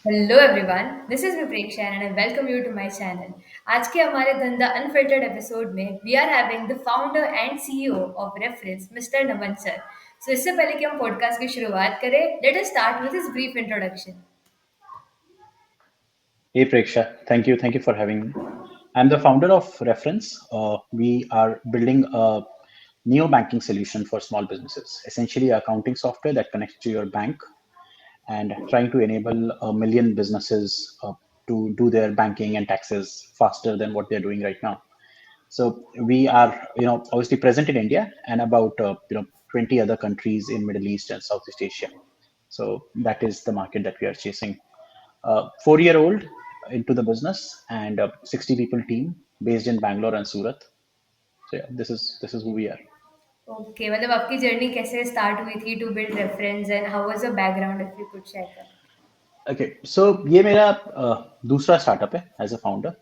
Hello everyone, this is Vipreksha and I welcome you to my channel. आज के हमारे Dhandha unfiltered episode में we are having the founder and CEO of Refrens mister Naman sir. So इससे पहले कि हम podcast की शुरुआत करें, let us start with his brief introduction. Hey Preksha, thank you for having me. I'm the founder of Reference. We are building a neo banking solution for small businesses, essentially accounting software that connects to your bank and trying to enable a million businesses to do their banking and taxes faster than what they're doing right now. So we are, obviously present in India and about 20 other countries in Middle East and Southeast Asia. So that is the market that we are chasing. 4-year old into the business and a 60 people team based in Bangalore and Surat. So yeah, this is who we are. Okay, मतलब आपकी journey कैसे start हुई थी to build reference and how was the background if you could share that. Okay so ये मेरा दूसरा startup है as a founder.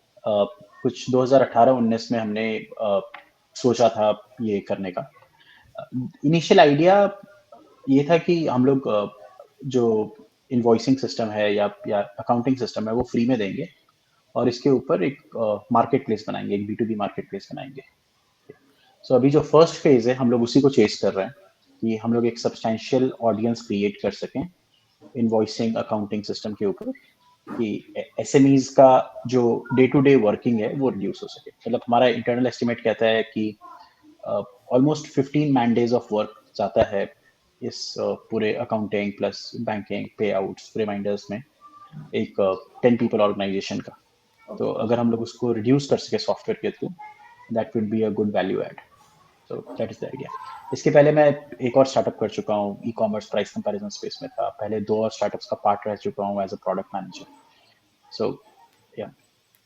कुछ 2018-19 में हमने सोचा था ये करने का। इनिशियल आइडिया ये था कि हम लोग जो इनवॉइसिंग सिस्टम है या अकाउंटिंग सिस्टम है वो फ्री में देंगे और इसके ऊपर एक मार्केट प्लेस बनाएंगे, एक B2B मार्केट प्लेस बनाएंगे। सो अभी जो फर्स्ट फेज है हम लोग उसी को चेस कर रहे हैं कि हम लोग एक सब्सटैंशियल ऑडियंस क्रिएट कर सकें इनवॉइसिंग अकाउंटिंग सिस्टम के ऊपर, कि एसएमईज का जो डे टू डे वर्किंग है वो रिड्यूस हो सके। मतलब हमारा इंटरनल एस्टिमेट कहता है कि almost 15 man days of work जाता है इस पूरे अकाउंटिंग प्लस बैंकिंग पे आउट्स रिमाइंडर्स में एक 10 पीपल ऑर्गेनाइजेशन का। तो ओके। अगर हम लोग उसको रिड्यूस कर सके सॉफ्टवेयर के through, that will be a good value add. So that is the idea. इसके पहले मैं एक और स्टार्टअप कर चुका हूँ, e commerce price comparison space में था। पहले 2 और स्टार्टअप्स का पार्ट रह चुका हूँ एज अ प्रोडक्ट मैनेजर। सो या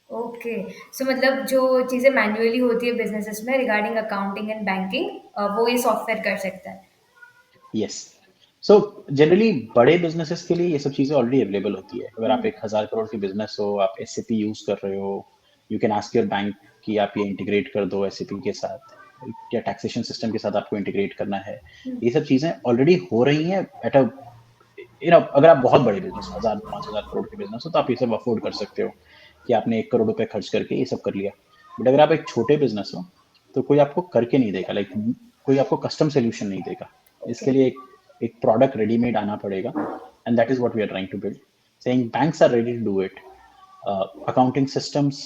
ओके, सो मतलब जो चीज़ें मैन्युअली होती है बिजनेसेस में रिगार्डिंग अकाउंटिंग एंड बैंकिंग, वो ये सॉफ्टवेयर कर सकता है। यस। सो जनरली बड़े बिजनेसेस के लिए ये सब चीजें ऑलरेडी अवेलेबल होती है। अगर आप हम्म। 1,000 करोड़ की बिजनेस हो, आप एसएपी यूज कर रहे हो, you can ask your bank कि आप ये इंटीग्रेट कर दो एसएपी के साथ, या टैक्सेशन सिस्टम के साथ आपको इंटीग्रेट करना है। ये सब चीजें ऑलरेडी हो रही हैं एट अ अगर आप बहुत बड़े बिजनेस हो, 1,000 5,000 करोड़ के बिजनेस हो, तो आप ये सब अफोर्ड कर सकते हो कि आपने 1 करोड़ रुपए खर्च करके ये सब कर लिया। बट अगर आप एक छोटे बिजनेस हो तो कोई आपको करके नहीं देगा, लाइक कोई आपको कस्टम सोल्यूशन नहीं देगा। ओके। इसके लिए एक प्रोडक्ट रेडीमेड आना पड़ेगा, and that is what we are trying to build. Saying banks are ready to do it, accounting systems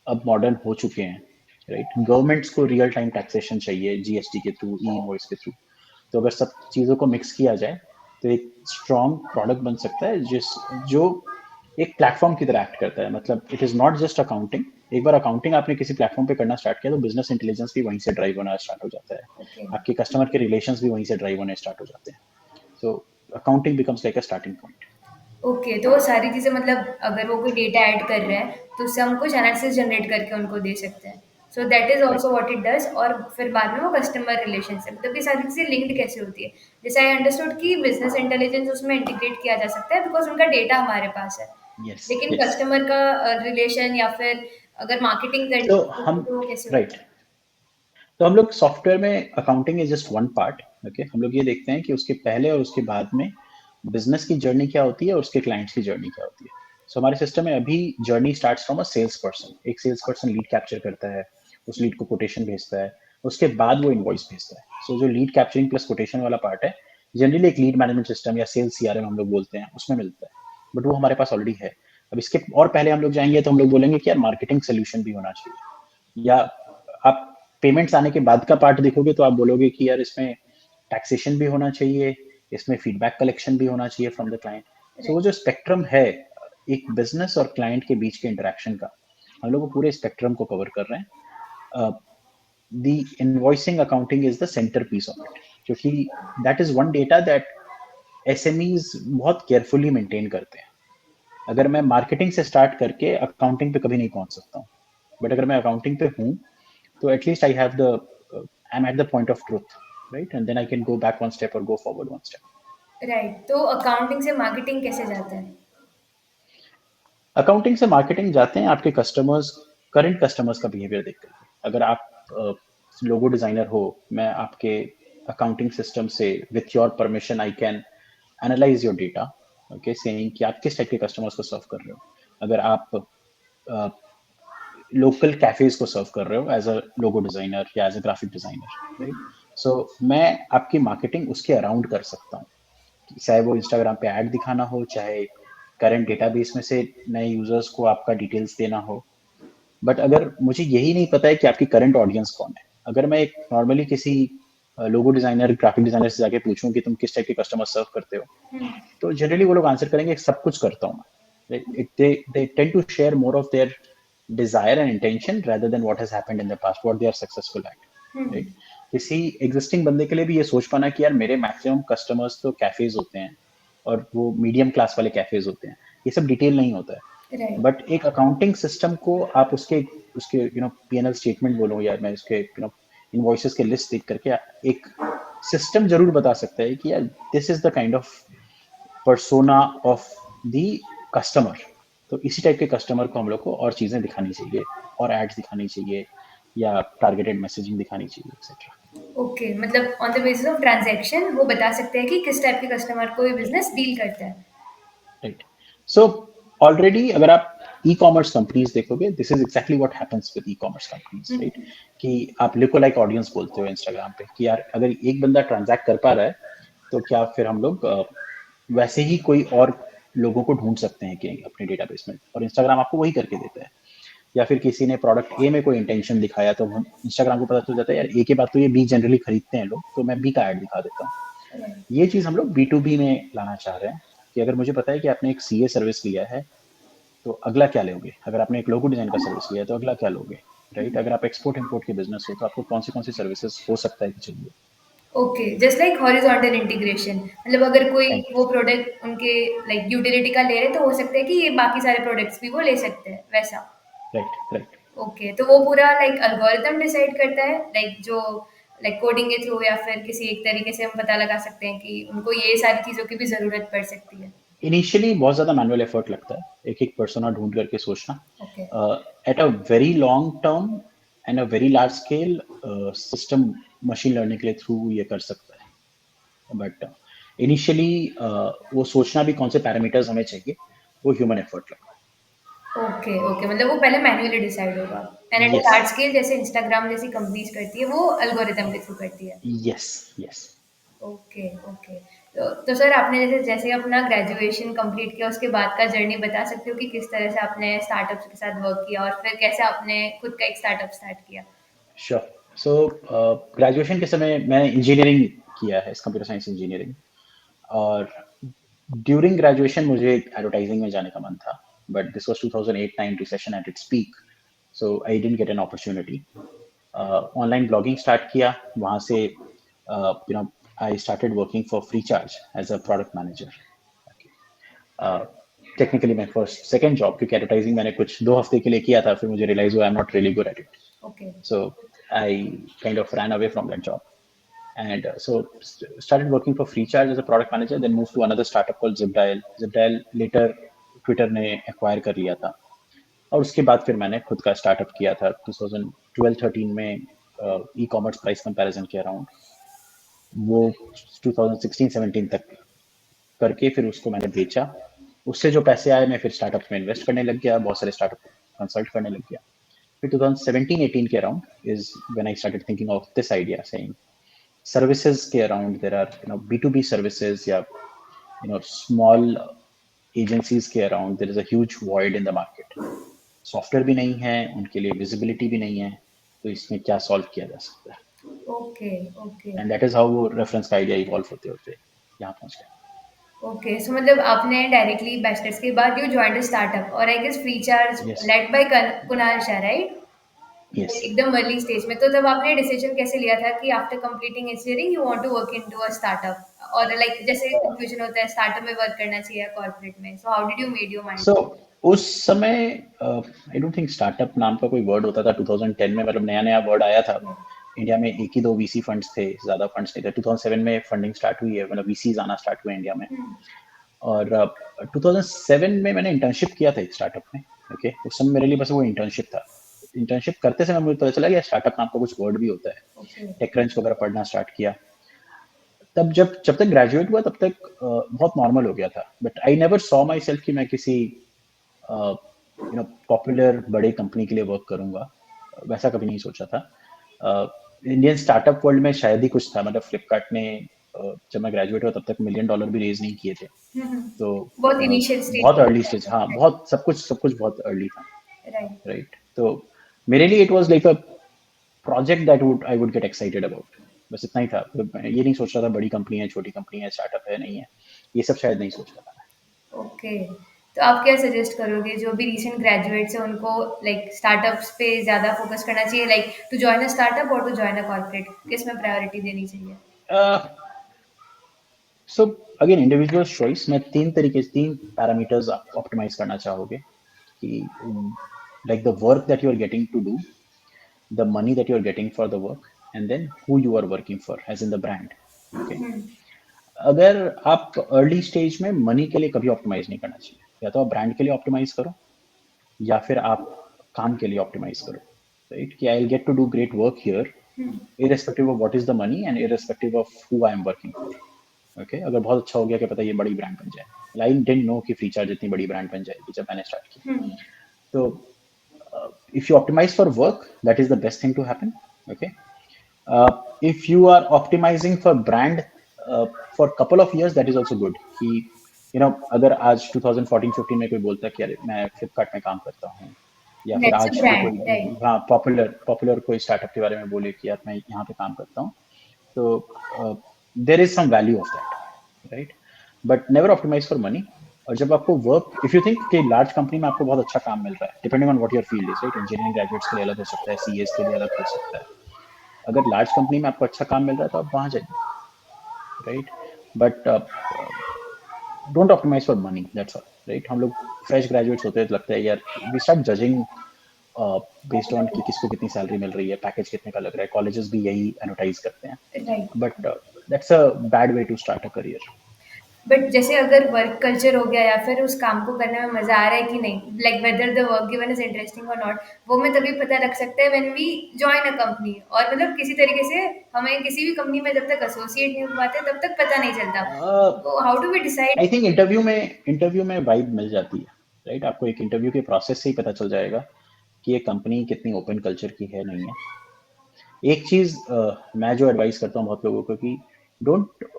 अब मॉडर्न हो चुके हैं, राइट। गवर्नमेंट्स को रियल टाइम टैक्सेशन चाहिए जीएसटी के थ्रू, ई इनवॉइस के थ्रू। तो अगर सब चीज़ों को मिक्स किया जाए तो एक स्ट्रॉन्ग प्रोडक्ट बन सकता है जो एक प्लेटफॉर्म की तरह एक्ट करता है। मतलब it is not just accounting. एक बार अकाउंटिंग आपने किसी प्लेटफॉर्म पे करना स्टार्ट किया तो बिजनेस इंटेलिजेंस भी वहीं से ड्राइव होना स्टार्ट हो जाता है। ओके। आपके कस्टमर के रिलेशंस भी वहीं से ड्राइव होने स्टार्ट हो जाते हैं। सो अकाउंटिंग बिकम्स लाइक अ स्टार्टिंग पॉइंट। ओके, तो वो सारी चीज़ें मतलब अगर वो कोई डेटा ऐड कर रहे हैं तो उससे हम कुछ एनालिसिस जनरेट करके उनको दे सकते हैं। So that is right. Also what it does. और फिर बाद में वो कस्टमर रिलेशन से मतलब ये सारी चीज़ें लिंक्ड कैसे होती है। जैसे आई अंडरस्टूड कि बिजनेस इंटेलिजेंस उसमें इंटीग्रेट किया जा सकता है बिकॉज उनका डेटा हमारे पास है, यस लेकिन यस। कस्टमर का रिलेशन या फिर अगर मार्केटिंग करनी तो होगी हम तो वो कैसे राइट, होता है। तो हम लोग सॉफ्टवेयर में accounting is just one part. Okay, हम लोग ये देखते हैं कि उसके पहले और उसके बाद में बिजनेस की जर्नी क्या होती है और उसके क्लाइंट्स की जर्नी क्या होती है। सो हमारे सिस्टम में अभी journey starts from a sales person. एक सेल्स पर्सन लीड कैप्चर करता है, उस लीड को कोटेशन भेजता है, उसके बाद वो इनवॉइस भेजता है। सो जो लीड कैप्चरिंग प्लस कोटेशन वाला पार्ट है, जनरली एक लीड मैनेजमेंट सिस्टम या सेल्स सीआरएम हम लोग बोलते हैं, उसमें मिलता है। बट वो हमारे पास ऑलरेडी है। अब इसके और पहले हम लोग जाएंगे तो हम लोग बोलेंगे कि यार मार्केटिंग सोल्यूशन भी होना चाहिए। या आप पेमेंट्स आने के बाद का पार्ट देखोगे तो आप बोलोगे कि यार इसमें टैक्सेशन भी होना चाहिए, इसमें फीडबैक कलेक्शन भी होना चाहिए फ्रॉम द क्लाइंट। सो वो जो स्पेक्ट्रम है एक बिजनेस और क्लाइंट के बीच के इंटरेक्शन का, हम लोग वो पूरे स्पेक्ट्रम को कवर कर रहे हैं। The invoicing accounting is the centre piece of it, क्योंकि that is one data that SMEs बहुत केयरफुली मेंटेन करते हैं। अगर मैं मार्केटिंग से स्टार्ट करके अकाउंटिंग पे कभी नहीं पहुंच सकता हूँ, बट अगर मैं अकाउंटिंग पे हूँ तो at least I have the I'm at the point of truth, right? And then I can go back one step or go forward one step. Right, तो अकाउंटिंग से मार्केटिंग कैसे जाता है। अकाउंटिंग से मार्केटिंग जाते हैं आपके कस्टमर्स, करंट कस्टमर्स का बिहेवियर देख करके। अगर आप लोगो डिजाइनर हो, मैं आपके अकाउंटिंग सिस्टम से with your permission I can analyse your data, okay, saying कि आप किस टाइप के कस्टमर्स को सर्व कर रहे हो। अगर आप लोकल कैफेज को सर्व कर रहे हो एज अ लोगो डिजाइनर या as a graphic designer, right. So मैं आपकी मार्केटिंग उसके अराउंड कर सकता हूँ, चाहे वो इंस्टाग्राम पे ऐड दिखाना हो, चाहे करंट डेटाबेस में से नए यूजर्स को आपका डिटेल्स देना हो। बट अगर मुझे यही नहीं पता है कि आपकी करंट ऑडियंस कौन है, अगर मैं एक नॉर्मली किसी लोगो डिजाइनर, ग्राफिक डिजाइनर से जाके पूछूं कि तुम किस टाइप के कस्टमर सर्व करते हो, तो जनरली वो लोग आंसर करेंगे सब कुछ करता हूँ मैं। They tend to share more of their desire and intention rather than what has happened in the past, what they are successful at, right? किसी एग्जिस्टिंग बंदे के लिए भी ये सोच पाना कि यार मेरे मैक्सिमम कस्टमर्स तो कैफेज होते हैं और वो मीडियम क्लास वाले कैफेज होते हैं, ये सब डिटेल नहीं होता है। राइट। बट एक अकाउंटिंग सिस्टम को आप उसके उसके पीएनएल स्टेटमेंट बोलो या मैं उसके इनवॉइसेस के लिस्ट देख करके एक सिस्टम जरूर बता सकता है कि यार this is the kind of persona of the customer. तो इसी टाइप के कस्टमर को हम लोग को और चीजें दिखानी चाहिए, और एड्स दिखानी चाहिए या टारगेटेड मैसेजिंग दिखानी चाहिए, एक्सेट्रा। ओके, मतलब on the basis of transaction वो बता सकते हैं कि किस टाइप के कस्टमर को ये बिजनेस डील करता है। राइट। सो ऑलरेडी अगर आप ई कॉमर्स कंपनीज देखोगे, this is exactly what happens with e commerce companies, right. कि आप लिको लाइक ऑडियंस बोलते हो इंस्टाग्राम पे कि यार अगर एक बंदा ट्रांजैक्ट कर पा रहा है तो क्या फिर हम लोग वैसे ही कोई और लोगों को ढूंढ सकते हैं कि अपने डेटाबेस में, और इंस्टाग्राम आपको वही करके देता है। या फिर किसी ने प्रोडक्ट ए में कोई इंटेंशन दिखाया तो हम इंस्टाग्राम को पता चल जाता है यार ए के बाद तो ये बी जनरली खरीदते हैं लोग, तो मैं बी का ऐड दिखा देता हूँ। ये चीज हम लोग बी टू बी में लाना चाह रहे हैं कि अगर मुझे पता है कि आपने एक सीए सर्विस लिया है तो अगला क्या लोगे, अगर आपने एक लोगो डिजाइन का सर्विस लिया है तो अगला क्या लोगे, राइट। अगर आप एक्सपोर्ट इंपोर्ट के बिजनेस हो तो आपको कौन सी सर्विसेज हो सकता है कि चाहिए। Okay, just like horizontal integration, मतलब अगर कोई काइंड वो प्रोडक्ट उनके लाइक यूटिलिटी का ले रहे हैं तो हो सकता है कि ये बाकी सारे प्रोडक्ट्स भी वो ले सकते हैं वैसा। Right, right. ओके, तो वो पूरा लाइक अल्गोरिथम डिसाइड करता है, लाइक जो लाइक कोडिंग के थ्रू, या फिर किसी एक तरीके से हम पता लगा सकते हैं कि उनको ये सारी चीज़ों की भी ज़रूरत पड़ सकती है। इनिशियली बहुत ज्यादा मैनुअल एफर्ट लगता है, एक एक पर्सोना ढूंढ करके सोचना। Okay. At a very long term and a very large scale system machine learning के लिए थ्रू ये कर सकता है। बट इनिशियली वो सोचना भी कौन से पैरामीटर्स हमें चाहिए, वो ह्यूमन एफर्ट लगता ओके, ओके, मतलब वो पहले मैन्युअली डिसाइड होगा, एंड है। At a yes, large scale जैसे इंस्टाग्राम जैसी कंपनीज करती है वो अल्गोरिथम के थ्रू करती है। Yes, yes. Okay, okay. तो सर आपने जैसे जैसे अपना ग्रेजुएशन कंप्लीट किया उसके बाद का जर्नी बता सकते हो कि किस तरह से आपने स्टार्टअप्स के साथ वर्क किया और फिर कैसे आपने खुद का एक स्टार्टअप स्टार्ट किया? श्योर। सो ग्रेजुएशन के समय मैंने इंजीनियरिंग किया है, कंप्यूटर साइंस इंजीनियरिंग। और ड्यूरिंग ग्रेजुएशन मुझे एडवर्टाइजिंग में जाने का मन था, but this was 2008-9 recession at its peak, so I didn't get an opportunity. Online blogging start किया, वहां से I started working for FreeCharge as a product manager. Technically मैं फर्स्ट सेकंड जॉब, क्योंकि एडवर्टाइजिंग मैंने कुछ 2 हफ्ते के लिए किया था, फिर मुझे रियलाइज हुआ I am not really good at it, okay. so I kind of ran away from that job. And started working for Freecharge as a product manager, then moved to another startup called Zipdial. Zipdial later Twitter ने acquire कर लिया था, और उसके बाद फिर मैंने खुद का स्टार्टअप किया था 2012-13 में, ई कॉमर्स प्राइस कंपैरिजन के अराउंड। वो 2016-17 तक करके फिर उसको मैंने बेचा। उससे जो पैसे आए मैं फिर स्टार्टअप में इन्वेस्ट करने लग गया, बहुत सारे स्टार्टअप कंसल्ट करने लग गया। फिर 2017-18 के around is when I started thinking of this idea, saying services के around there are B2B services या स्मॉल एजेंसीज के around there is a huge void in the market. Software भी नहीं है उनके लिए, विजिबिलिटी भी नहीं है, तो इसमें क्या सॉल्व किया जा सकता है। Okay, okay. And that is how वो रेफरेंस का आइडिया इवॉल्व होते होते यहाँ पहुंच गया। ओके, सो मतलब आपने डायरेक्टली बैचलर्स के बाद यू जॉइंड अ स्टार्टअप और I guess FreeCharge yes, led by Kunal Shah, right? Yes. एकदम अर्ली स्टेज में, तो तब आपने डिसीजन कैसे लिया था कि after completing engineering you want to work into a startup, और लाइक जैसे कंफ्यूजन होता है स्टार्टअप में वर्क करना चाहिए या कॉर्पोरेट में, so how did you made your mind? So उस समय आई डोंट थिंक स्टार्टअप नाम का कोई वर्ड होता था 2010 में, मतलब नया नया वर्ड आया था। इंडिया में एक ही दो वीसी फंड्स थे, ज्यादा फंड्स नहीं थे। 2007 में फंडिंग स्टार्ट हुई है, मतलब वीसीज आना स्टार्ट हुए इंडिया में। और 2007 में मैंने इंटर्नशिप किया था एक स्टार्टअप में। ओके, उस समय मेरे लिए बस वो इंटर्नशिप था। इंटर्नशिप करते समय मुझे पता चला कि स्टार्टअप नाम का कुछ वर्ड भी होता है। ओके। टेक क्रंच वगैरह पढ़ना स्टार्ट किया। तब जब तक ग्रेजुएट हुआ तब तक बहुत नॉर्मल हो गया था, but I never saw my self कि मैं किसी पॉपुलर बड़े कंपनी के लिए वर्क करूंगा, वैसा कभी नहीं सोचा था। इंडियन स्टार्टअप वर्ल्ड में शायद ही कुछ था, मतलब फ्लिपकार्ट ने जब मैं ग्रेजुएट हुआ तब तक $1 million भी रेज नहीं किए थे। तो बहुत इनिशियल स्टेज बहुत में। अर्ली स्टेज, हाँ, बहुत सब कुछ बहुत अर्ली था, राइट। राइट। तो मेरे लिए it was like a project that would I would get excited about, बस इतना ही था। तो मैं ये नहीं सोच रहा था बड़ी कंपनी है, छोटी कंपनी है, स्टार्टअप है, नहीं है, ये सब शायद नहीं सोच रहा था। ओके। तो आप क्या सजेस्ट करोगे जो भी रिसेंट ग्रेजुएट्स हैं उनको, लाइक स्टार्टअप्स पे ज़्यादा फोकस करना चाहिए, like to join a startup और टू जॉइन अ कॉर्पोरेट, किस में प्रायोरिटी देनी चाहिए? So again individual choice. मैं तीन पैरामीटर्स आप ऑप्टिमाइज करना चाहोगे कि like the work that you are getting to do, the money that you're getting for the work, and then who you are working for, as in the brand. Okay. अगर आप early stage में money के लिए कभी optimise नहीं करना चाहिए, या तो आप ब्रांड के लिए ऑप्टिमाइज करो या फिर आप काम के लिए ऑप्टिमाइज करो, राइट। कि I will get to do great work here irrespective of what is the money and irrespective of who I am working for. Okay? अगर बहुत अच्छा हो गया, क्या पता ये बड़ी ब्रांड बन जाए। आई डिडंट नो कि फ्री चार्ज इतनी बड़ी ब्रांड बन जाएगी जब मैंने स्टार्ट किया। तो if you optimize for work, that is the best thing to happen. Okay. If you are optimizing for brand for couple of years, that is also good. कि अगर आज 2014-15 में कोई बोलता है कि अरे मैं फ्लिपकार्ट में काम करता हूँ, या फिर दैट्स अ आज ब्रांड, कोई, राइट। हाँ, पॉपुलर पॉपुलर कोई स्टार्टअप के बारे में बोले कि यार मैं यहाँ पे काम करता हूँ, तो there is some value of that, right. But never optimize for money. और जब आपको वर्क, इफ यू थिंक कि लार्ज कंपनी में आपको बहुत अच्छा काम मिल रहा है, depending on what your field is, right. Engineering graduates के लिए अलग हो सकता है, सीएस के लिए अलग हो सकता है। अगर लार्ज कंपनी में आपको अच्छा काम मिल रहा है तो आप वहां जाइए, right. But don't optimize for money, that's all, right. हम लोग फ्रेश ग्रेजुएट्स होते हैं तो लगता है यार we start judging based on कि किसको कितनी सैलरी मिल रही है, पैकेज कितने का लग रहा है, कॉलेजेस भी यही एडवर्टाइज करते हैं। Right. But that's a bad way to start a career. But जैसे अगर वर्क कल्चर हो गया या फिर उस काम को करने में मजा आ रहा है कि नहीं, like whether the work given is interesting और नॉट, वो मैं तभी पता लग सकता है when we join a company. और मतलब किसी तरीके से हमें किसी भी कंपनी में जब तक एसोसिएट नहीं हो पाते तब तक पता नहीं चलता। तो how do we decide? I think interview में वाइब मिल जाती है, राइट। आपको एक इंटरव्यू के प्रोसेस से ही पता चल जाएगा कि ये कंपनी कितनी ओपन कल्चर की है, नहीं है। एक चीज मैं जो एडवाइस करता हूँ बहुत लोगों को कि don't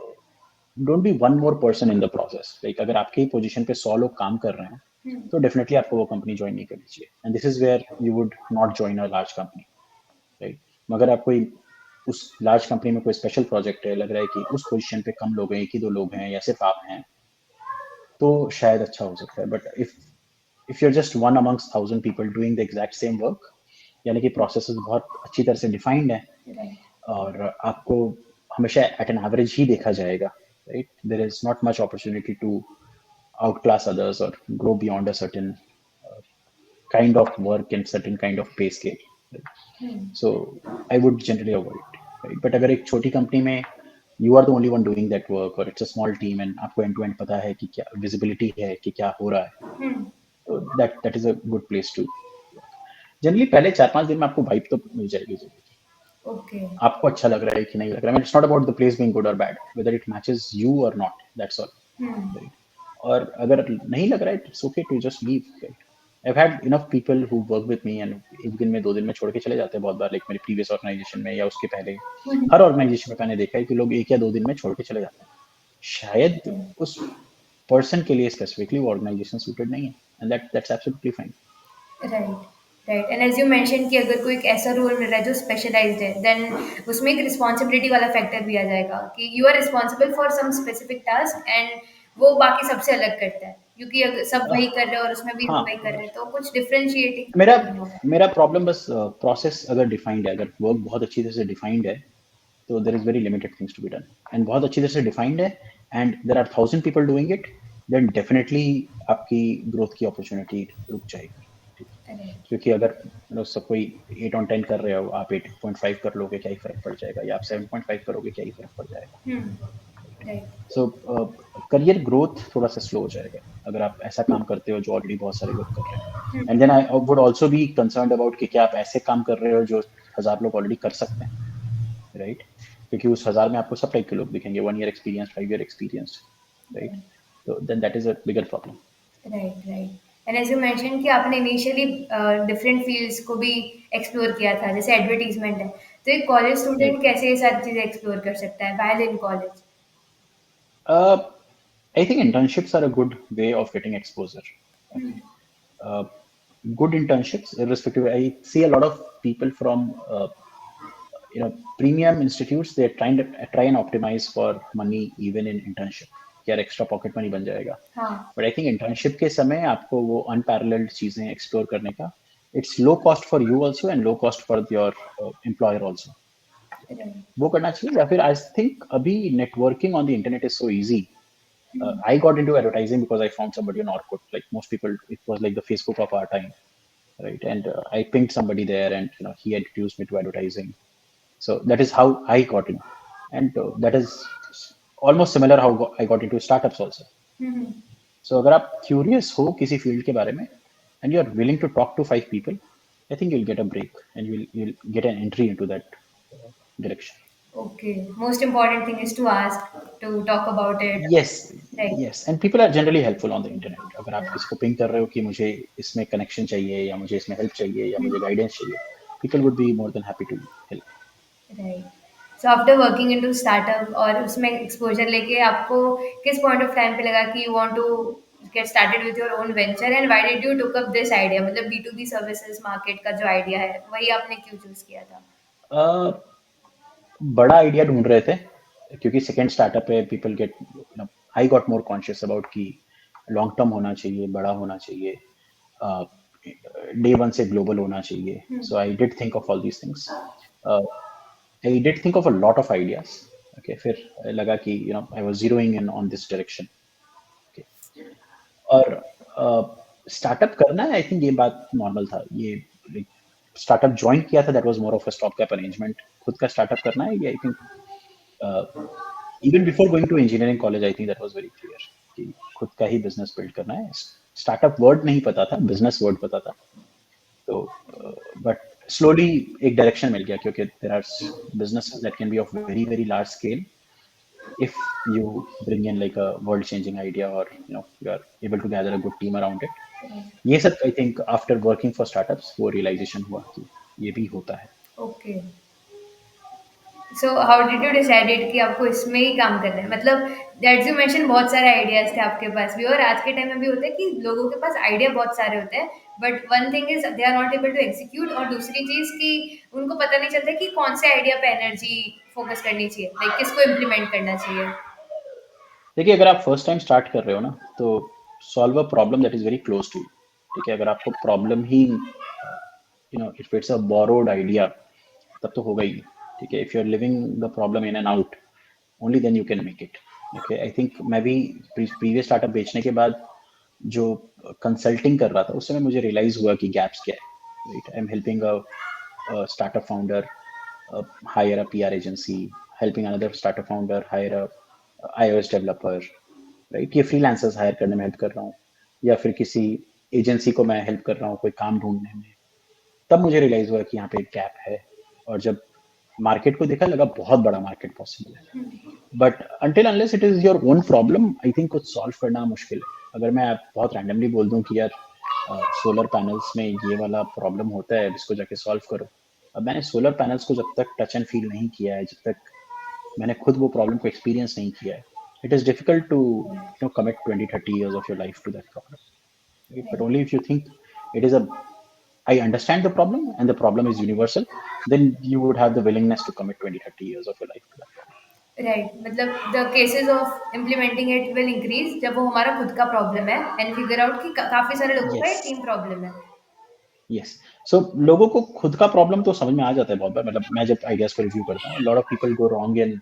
don't be one more person in the process. Like अगर आपके ही पोजीशन पे 100 लोग काम कर रहे हैं तो डेफिनेटली आपको वो कंपनी ज्वाइन नहीं करनी चाहिए, and this is where you would not join a large company, right. मगर आप कोई उस लार्ज कंपनी में कोई स्पेशल प्रोजेक्ट है, लग रहा है कि उस पोजीशन पे कम लोग हैं, एक ही दो लोग हैं या सिर्फ आप हैं, तो शायद अच्छा हो सकता है। But if you're just one amongst 1,000 people doing the exact same work, यानी कि प्रोसेसेस बहुत अच्छी तरह से डिफाइंड है राइट। और आपको हमेशा एट एन एवरेज ही देखा जाएगा, right. There is not much opportunity to outclass others or grow beyond a certain kind of work and certain kind of pay scale, right? So I would generally avoid it, right? But अगर एक छोटी company में you are the only one doing that work or it's a small team and आपको end to end पता है कि क्या visibility है, कि क्या हो रहा है, तो that is a good place to work. Generally पहले 4-5 दिन में आपको वाइब तो मिल जाएगी जरूर, ओके। आपको अच्छा लग रहा है कि नहीं लग रहा है। It's not about the place being good or bad, whether it matches you or not, that's all, right? और अगर नहीं लग रहा है it's okay to just leave, right. I've had enough people who work with me and एक दिन में 2 दिन में छोड़ के चले जाते हैं बहुत बार, लाइक मेरे प्रीवियस ऑर्गेनाइजेशन में या उसके पहले। हर ऑर्गेनाइजेशन में मैंने देखा है कि लोग 1 या 2 दिन में छोड़ के चले जाते हैं। शायद उस पर्सन के लिए स्पेसिफिकली वो ऑर्गेनाइजेशन सूटेड नहीं है, and that's absolutely fine. Right. Right. And as you mention कि अगर कोई एक ऐसा रोल मिल रहा है जो स्पेशलाइज्ड है, देन उसमें एक रिस्पॉन्सिबिलिटी वाला फैक्टर भी आ जाएगा कि you are responsible for some specific task, and वो बाकी सबसे अलग करता है, क्योंकि अगर सब वही कर रहे हैं और उसमें भी हम हाँ, वही कर रहे हैं तो कुछ डिफरेंशिएटिंग मेरा नहीं होगा। मेरा प्रॉब्लम बस प्रोसेस अगर डिफाइंड है, अगर वर्क बहुत अच्छी तरह से डिफाइंड है, तो there is very limited things to be done, and बहुत अच्छी तरह से डिफाइंड है and there are 1,000 people doing it, then definitely आपकी ग्रोथ की अपॉर्चुनिटी रुक जाएगी, ठीक है। राइट। क्योंकि अगर सब कोई 8 on 10 कर रहे हो, आप 8.5 कर लोगे क्या ही फर्क पड़ जाएगा, या आप 7.5 करोगे क्या ही फर्क पड़ जाएगा। राइट। सो करियर ग्रोथ थोड़ा सा स्लो हो जाएगा अगर आप ऐसा काम करते हो जो ऑलरेडी बहुत सारे लोग कर रहे हैं, and then I would also be concern about कि क्या आप ऐसे काम कर रहे हो जो 1,000 लोग ऑलरेडी कर सकते हैं, राइट। क्योंकि उस 1000 में आपको सब टाइप के लोग दिखेंगे, 1 year experience, 5 year experience, right? तो then that is a bigger problem. Right, right. And as you mention कि आपने इनिशियली डिफरेंट फ़ील्ड्स को भी एक्सप्लोर किया था, जैसे एडवर्टाइज़मेंट है। तो एक कॉलेज राइट। स्टूडेंट कैसे ये सारी चीज़ें एक्सप्लोर कर सकता है while in college? I think internships are a good way of getting exposure. Okay. Uh, Good internships, irrespective. I see a lot of people from premium institutes. They're trying to try and optimize for money even in internship. कि यार extra pocket money बन जाएगा। हाँ, but I think internship के समय आपको वो unparalleled चीजें एक्सप्लोर करने का, it's low cost for you also and low cost for your employer also, right. वो करना चाहिए। या फिर आई थिंक अभी networking on the internet is so easy. I got into advertising because I found somebody on Orkut. Like most people, it was like the Facebook of our time, right? And I pinged somebody there, and he introduced me to advertising. So that is how I got in, and that is almost similar how I got into startups also. So अगर आप curious हो किसी field के बारे में, and you are willing to talk to 5 people, I think you'll get a break and you'll get an entry into that direction. Okay, most important thing is to ask, to talk about it. Yes, right, yes, and people are generally helpful on the internet. अगर आप किसी को ping कर रहे हो कि मुझे इसमें कनेक्शन चाहिए या मुझे इसमें हेल्प चाहिए या मुझे गाइडेंस चाहिए, people would be more than happy to help. Right. So after working into startup और उसमें एक्सपोज़र लेके आपको किस पॉइंट ऑफ टाइम पे लगा कि you want to get started with your own venture and why did you took up this idea? मतलब बी2बी सर्विसेज मार्केट का जो आइडिया है, वही आपने क्यों चूज़ किया था? Uh, बड़ा आइडिया ढूंढ रहे थे, क्योंकि सेकेंड स्टार्टअप है, people get, I got more conscious about कि लॉन्ग टर्म होना चाहिए, बड़ा होना चाहिए, डे वन से ग्लोबल होना चाहिए। So I did think of all these things, I did think of a lot of ideas. Okay, फिर लगा कि I was zeroing in on this direction. Okay, और स्टार्टअप करना है, आई थिंक ये बात नॉर्मल था। ये स्टार्टअप ज्वाइन किया था, that was more of a stop gap arrangement. खुद का स्टार्टअप करना है, ये I think even before going to engineering college, I think that was very clear कि खुद का ही बिजनेस बिल्ड करना है। स्टार्टअप वर्ड नहीं पता था, बिजनेस वर्ड पता था। तो बट स्लोली एक डायरेक्शन मिल गया, क्योंकि there are businesses that can be of very very large scale if you bring in like a world changing idea, or you are able to gather a good team around it. ये सब I think after working for startups वो realisation हुआ कि ये भी होता है। Okay. So how did you decided कि आपको इसमें ही काम करना है? मतलब एज़ यू मेंशन बहुत सारे आइडियाज़ थे आपके पास भी, और आज के टाइम में भी होता है कि लोगों के पास आइडिया बहुत सारे होते हैं, but one thing is they are not able to execute, और दूसरी चीज़ कि उनको पता नहीं चलता कि कौन से आइडिया पे एनर्जी फ़ोकस करनी चाहिए, लाइक किसको इम्प्लीमेंट करना चाहिए। देखिए, अगर आप फर्स्ट टाइम स्टार्ट कर रहे हो ना, तो solve a problem that is very close to you. ठीक है, अगर आपको प्रॉब्लम ही if it's a borrowed idea, तब तो होगा ही नहीं। ठीक है, if you are living the problem in and out, only then you can make it. Okay, I think मैं भी प्रीवियस स्टार्टअप बेचने के बाद जो कंसल्टिंग कर रहा था, उस समय मुझे रियलाइज हुआ कि गैप्स क्या है। Right, I am helping a startup founder hire a PR agency, helping another startup founder hire a iOS developer, right? ये फ्रीलांसर्स हायर करने में हेल्प कर रहा हूँ, या फिर किसी एजेंसी को मैं हेल्प कर रहा हूँ कोई काम ढूंढने में। तब मुझे रियलाइज हुआ कि यहाँ पे एक गैप है, और जब मार्केट को देखा, लगा बहुत बड़ा मार्केट पॉसिबल है। But until unless it is your own problem, I think कुछ सॉल्व करना मुश्किल है। अगर मैं आप बहुत रैंडमली बोल दूं कि यार सोलर पैनल्स में ये वाला प्रॉब्लम होता है, इसको जाके सॉल्व करो। अब मैंने सोलर पैनल्स को जब तक टच एंड फील नहीं किया है, जब तक मैंने खुद वो प्रॉब्लम को एक्सपीरियंस नहीं किया है, it is difficult to commit 20-30 years of your life to that problem, right? But only if you think it is a I understand the problem and the problem is universal, then you would have the willingness to commit 20-30 years of your life to that problem. Right, मतलब the cases of implementing it will increase जब वो हमारा खुद का problem है and figure out कि काफ़ी सारे लोगों का एक Yes. टीम प्रॉब्लम है। यस, सो लोगों को खुद का प्रॉब्लम तो समझ में आ जाता है बहुत बार। मतलब मैं जब आइडियाज को रिव्यू करता हूँ, lot of people go wrong in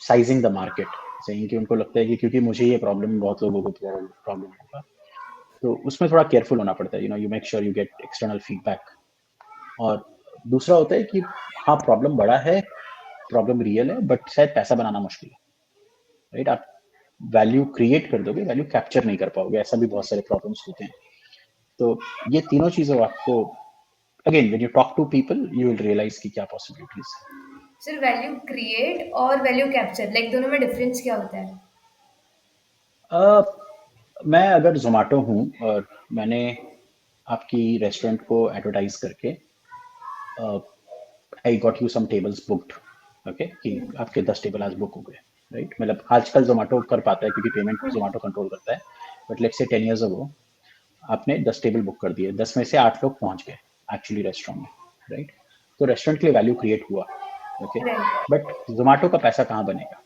sizing the market, saying कि उनको लगता है कि क्योंकि मुझे ये प्रॉब्लम, बहुत लोगों को प्रॉब्लम होगा। तो उसमें थोड़ा केयरफुल होना पड़ता है। You make sure you get external feedback. और दूसरा होता है कि हाँ, प्रॉब्लम बड़ा है, प्रॉब्लम रियल है, बट शायद पैसा बनाना मुश्किल है। राइट, आप वैल्यू क्रिएट कर दोगे, वैल्यू कैप्चर नहीं कर पाओगे। ऐसा भी बहुत सारे प्रॉब्लम्स होते हैं। तो ये तीनों चीजों आपको, again when you talk to people you will realize कि क्या possibilities है। सर वैल्यू क्रिएट और वैल्यू कैप्चर लाइक दोनों में डिफरेंस क्या होता है? अ, मैं अगर ज़ोमैटो हूँ और मैंने आपकी रेस्टोरेंट को एडवर्टाइज़ करके I got you some tables booked, okay, कि आपके 10 टेबल आज बुक हो गए, राइट? मतलब आजकल ज़ोमैटो कर पाता है क्योंकि पेमेंट ज़ोमैटो कंट्रोल करता है। But let's say 10 years ago आपने 10 टेबल बुक कर दिए, 10 में से 8 लोग पहुंच गए एक्चुअली रेस्टोरेंट में, राइट? तो रेस्टोरेंट के लिए वैल्यू क्रिएट हुआ, ओके। राइट। बट जोमेटो का पैसा कहाँ बनेगा,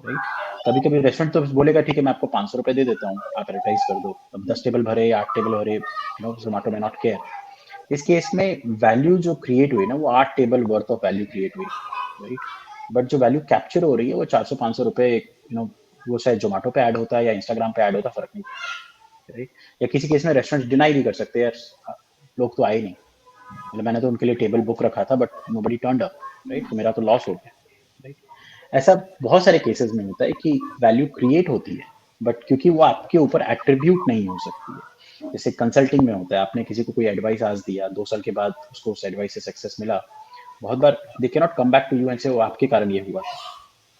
राइट? कभी कभी रेस्टोरेंट तो बोलेगा ठीक है मैं आपको 500 रुपए दे देता हूँ, आप एडवर्टाइज कर दो। अब 10 टेबल भरे या 8 टेबल भरे, जोमेटो में नॉट केयर। इस केस में वैल्यू जो क्रिएट हुई ना, वो 8 table worth of value create हुई, राइट? बट जो वैल्यू कैप्चर हो रही है वो 400-500 रुपए, वो शायद जोमेटो पे ऐड होता है या इंस्टाग्राम पे ऐड होता है, फर्क नहीं पड़ता, राइट? या किसी केस में रेस्टोरेंट डिनाई भी कर सकते हैं यार, लोग तो आए नहीं, मतलब मैंने तो उनके लिए टेबल बुक रखा था but nobody turned up, right? तो मेरा तो लॉस हो गया, राइट? ऐसा बहुत सारे केसेस में होता है कि वैल्यू क्रिएट होती है बट क्योंकि वो आपके ऊपर एट्रीब्यूट नहीं हो सकती है। जैसे कंसल्टिंग में होता है, आपने किसी को कोई एडवाइस आज दिया, 2 साल के बाद उसको उस एडवाइस से सक्सेस मिला, बहुत बार they can not come back to you and say वो आपके कारण ये हुआ था,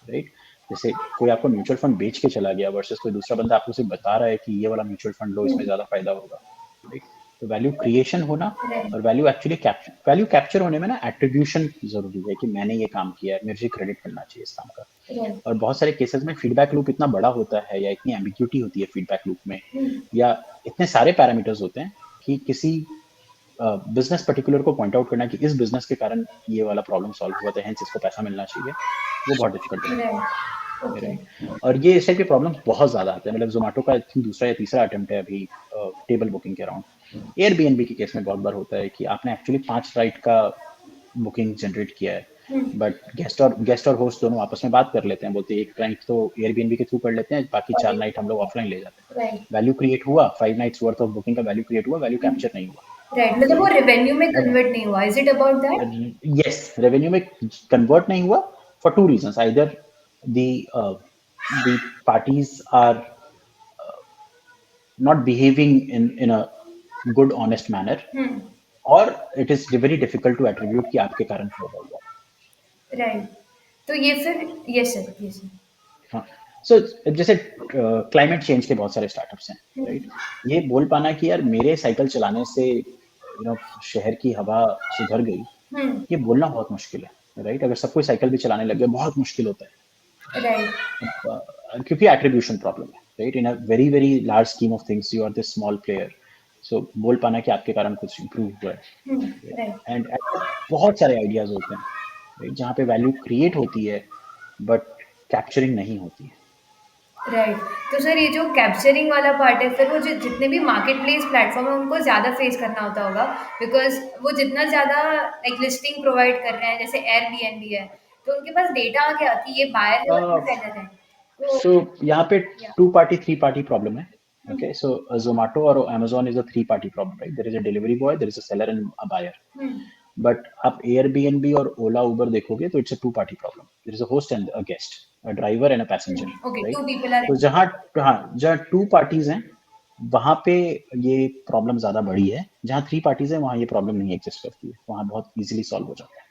राइट? जैसे कोई आपको म्यूचुअल फंड बेच के चला गया वर्सेस कोई दूसरा बंदा आपको सिर्फ बता रहा है कि ये वाला म्यूचुअल फंड लो, इसमें ज्यादा फायदा होगा, राइट? तो वैल्यू क्रिएशन होना राइट। और वैल्यू कैप्चर होने में ना एट्रीब्यूशन जरूरी है कि मैंने ये काम किया है, मुझे क्रेडिट मिलना चाहिए इस काम का। राइट। और बहुत सारे केसेस में फीडबैक लूप इतना बड़ा होता है या इतनी एम्बिग्यूटी होती है फीडबैक लूप में, या इतने सारे पैरामीटर्स होते हैं कि किसी बिजनेस पर्टिकुलर को पॉइंट आउट करना कि इस बिजनेस के कारण ये वाला प्रॉब्लम सॉल्व हुआ था, हेंस इसको पैसा मिलना चाहिए, वो बहुत डिफिकल्ट हो जाता राइट। है, ओके। राइट? और ये इस टाइप के प्रॉब्लम्स बहुत ज्यादा आते हैं। मतलब जोमेटो का दूसरा या तीसरा अटेम्प्ट है अभी टेबल बुकिंग के अराउंड। एयरबीएनबी के केस में बहुत बार होता है कि आपने एक्चुअली 5 राइड का बुकिंग जनरेट किया है, बट गेस्ट और होस्ट दोनों आपस में बात कर लेते हैं, बोलते हैं एक नाइट तो एयरबीएनबी के थ्रू कर लेते हैं, बाकी 4 नाइट हम लोग ऑफलाइन ले जाते हैं। राइट। वैल्यू क्रिएट हुआ, 5 नाइट्स वर्थ ऑफ बुकिंग का वैल्यू क्रिएट हुआ, वैल्यू कैप्चर नहीं हुआ, राइट, मतलब वो राइट? रेवेन्यू में अब कन्वर्ट नहीं हुआ, is it about that? Yes, revenue में कन्वर्ट नहीं हुआ for two reasons, either the the parties are not behaving in a good honest manner, or it is very difficult to attribute कि आपके कारण होगा हुआ। राइट। तो ये फिर, यस सर, यस सर। हाँ, सो जैसे क्लाइमेट चेंज के बहुत सारे स्टार्टअप्स हैं, राइट? ये बोल पाना कि यार मेरे साइकिल चलाने से शहर की हवा सुधर गई, ये बोलना बहुत मुश्किल है, राइट? अगर सब कोई साइकिल भी चलाने लग गए बहुत मुश्किल होता है। राइट। क्योंकि एट्रीब्यूशन प्रॉब्लम है, right? In a very very large scheme of things you are this small player, so बोल पाना कि आपके कारण कुछ इंप्रूव हुआ है, राइट। एंड बहुत सारे आइडियाज होते हैं, राइट? जहाँ पे वैल्यू क्रिएट होती है बट कैप्चरिंग नहीं होती है। राइट। तो सर ये जो कैप्चरिंग वाला पार्ट है, फिर वो जितने भी मार्केट प्लेस प्लेटफॉर्म है उनको ज़्यादा फेस करना होता होगा, बिकॉज वो जितना ज़्यादा लाइक लिस्टिंग प्रोवाइड कर रहे हैं, जैसे एयरबीएनबी है, तो उनके पास डेटा आ गया कि ये बायर है और ये सेलर है, तो सो यहाँ पे या। 2 पार्टी 3 पार्टी प्रॉब्लम है, okay? So Zomato और Amazon is a 3 party problem, right? There is a delivery boy, there is a seller and a buyer. But आप एयरबीएनबी और ओला उबर देखोगे तो it's a 2 party problem, there is a host and a guest, a driver and a passenger, okay, right? Two people are. तो जहाँ, हाँ, जहाँ 2 parties हैं वहां पे ये प्रॉब्लम ज्यादा बड़ी है, जहाँ 3 पार्टीज है वहां ये प्रॉब्लम नहीं एग्जिस्ट करती है, वहां बहुत इजीली सॉल्व हो जाता है।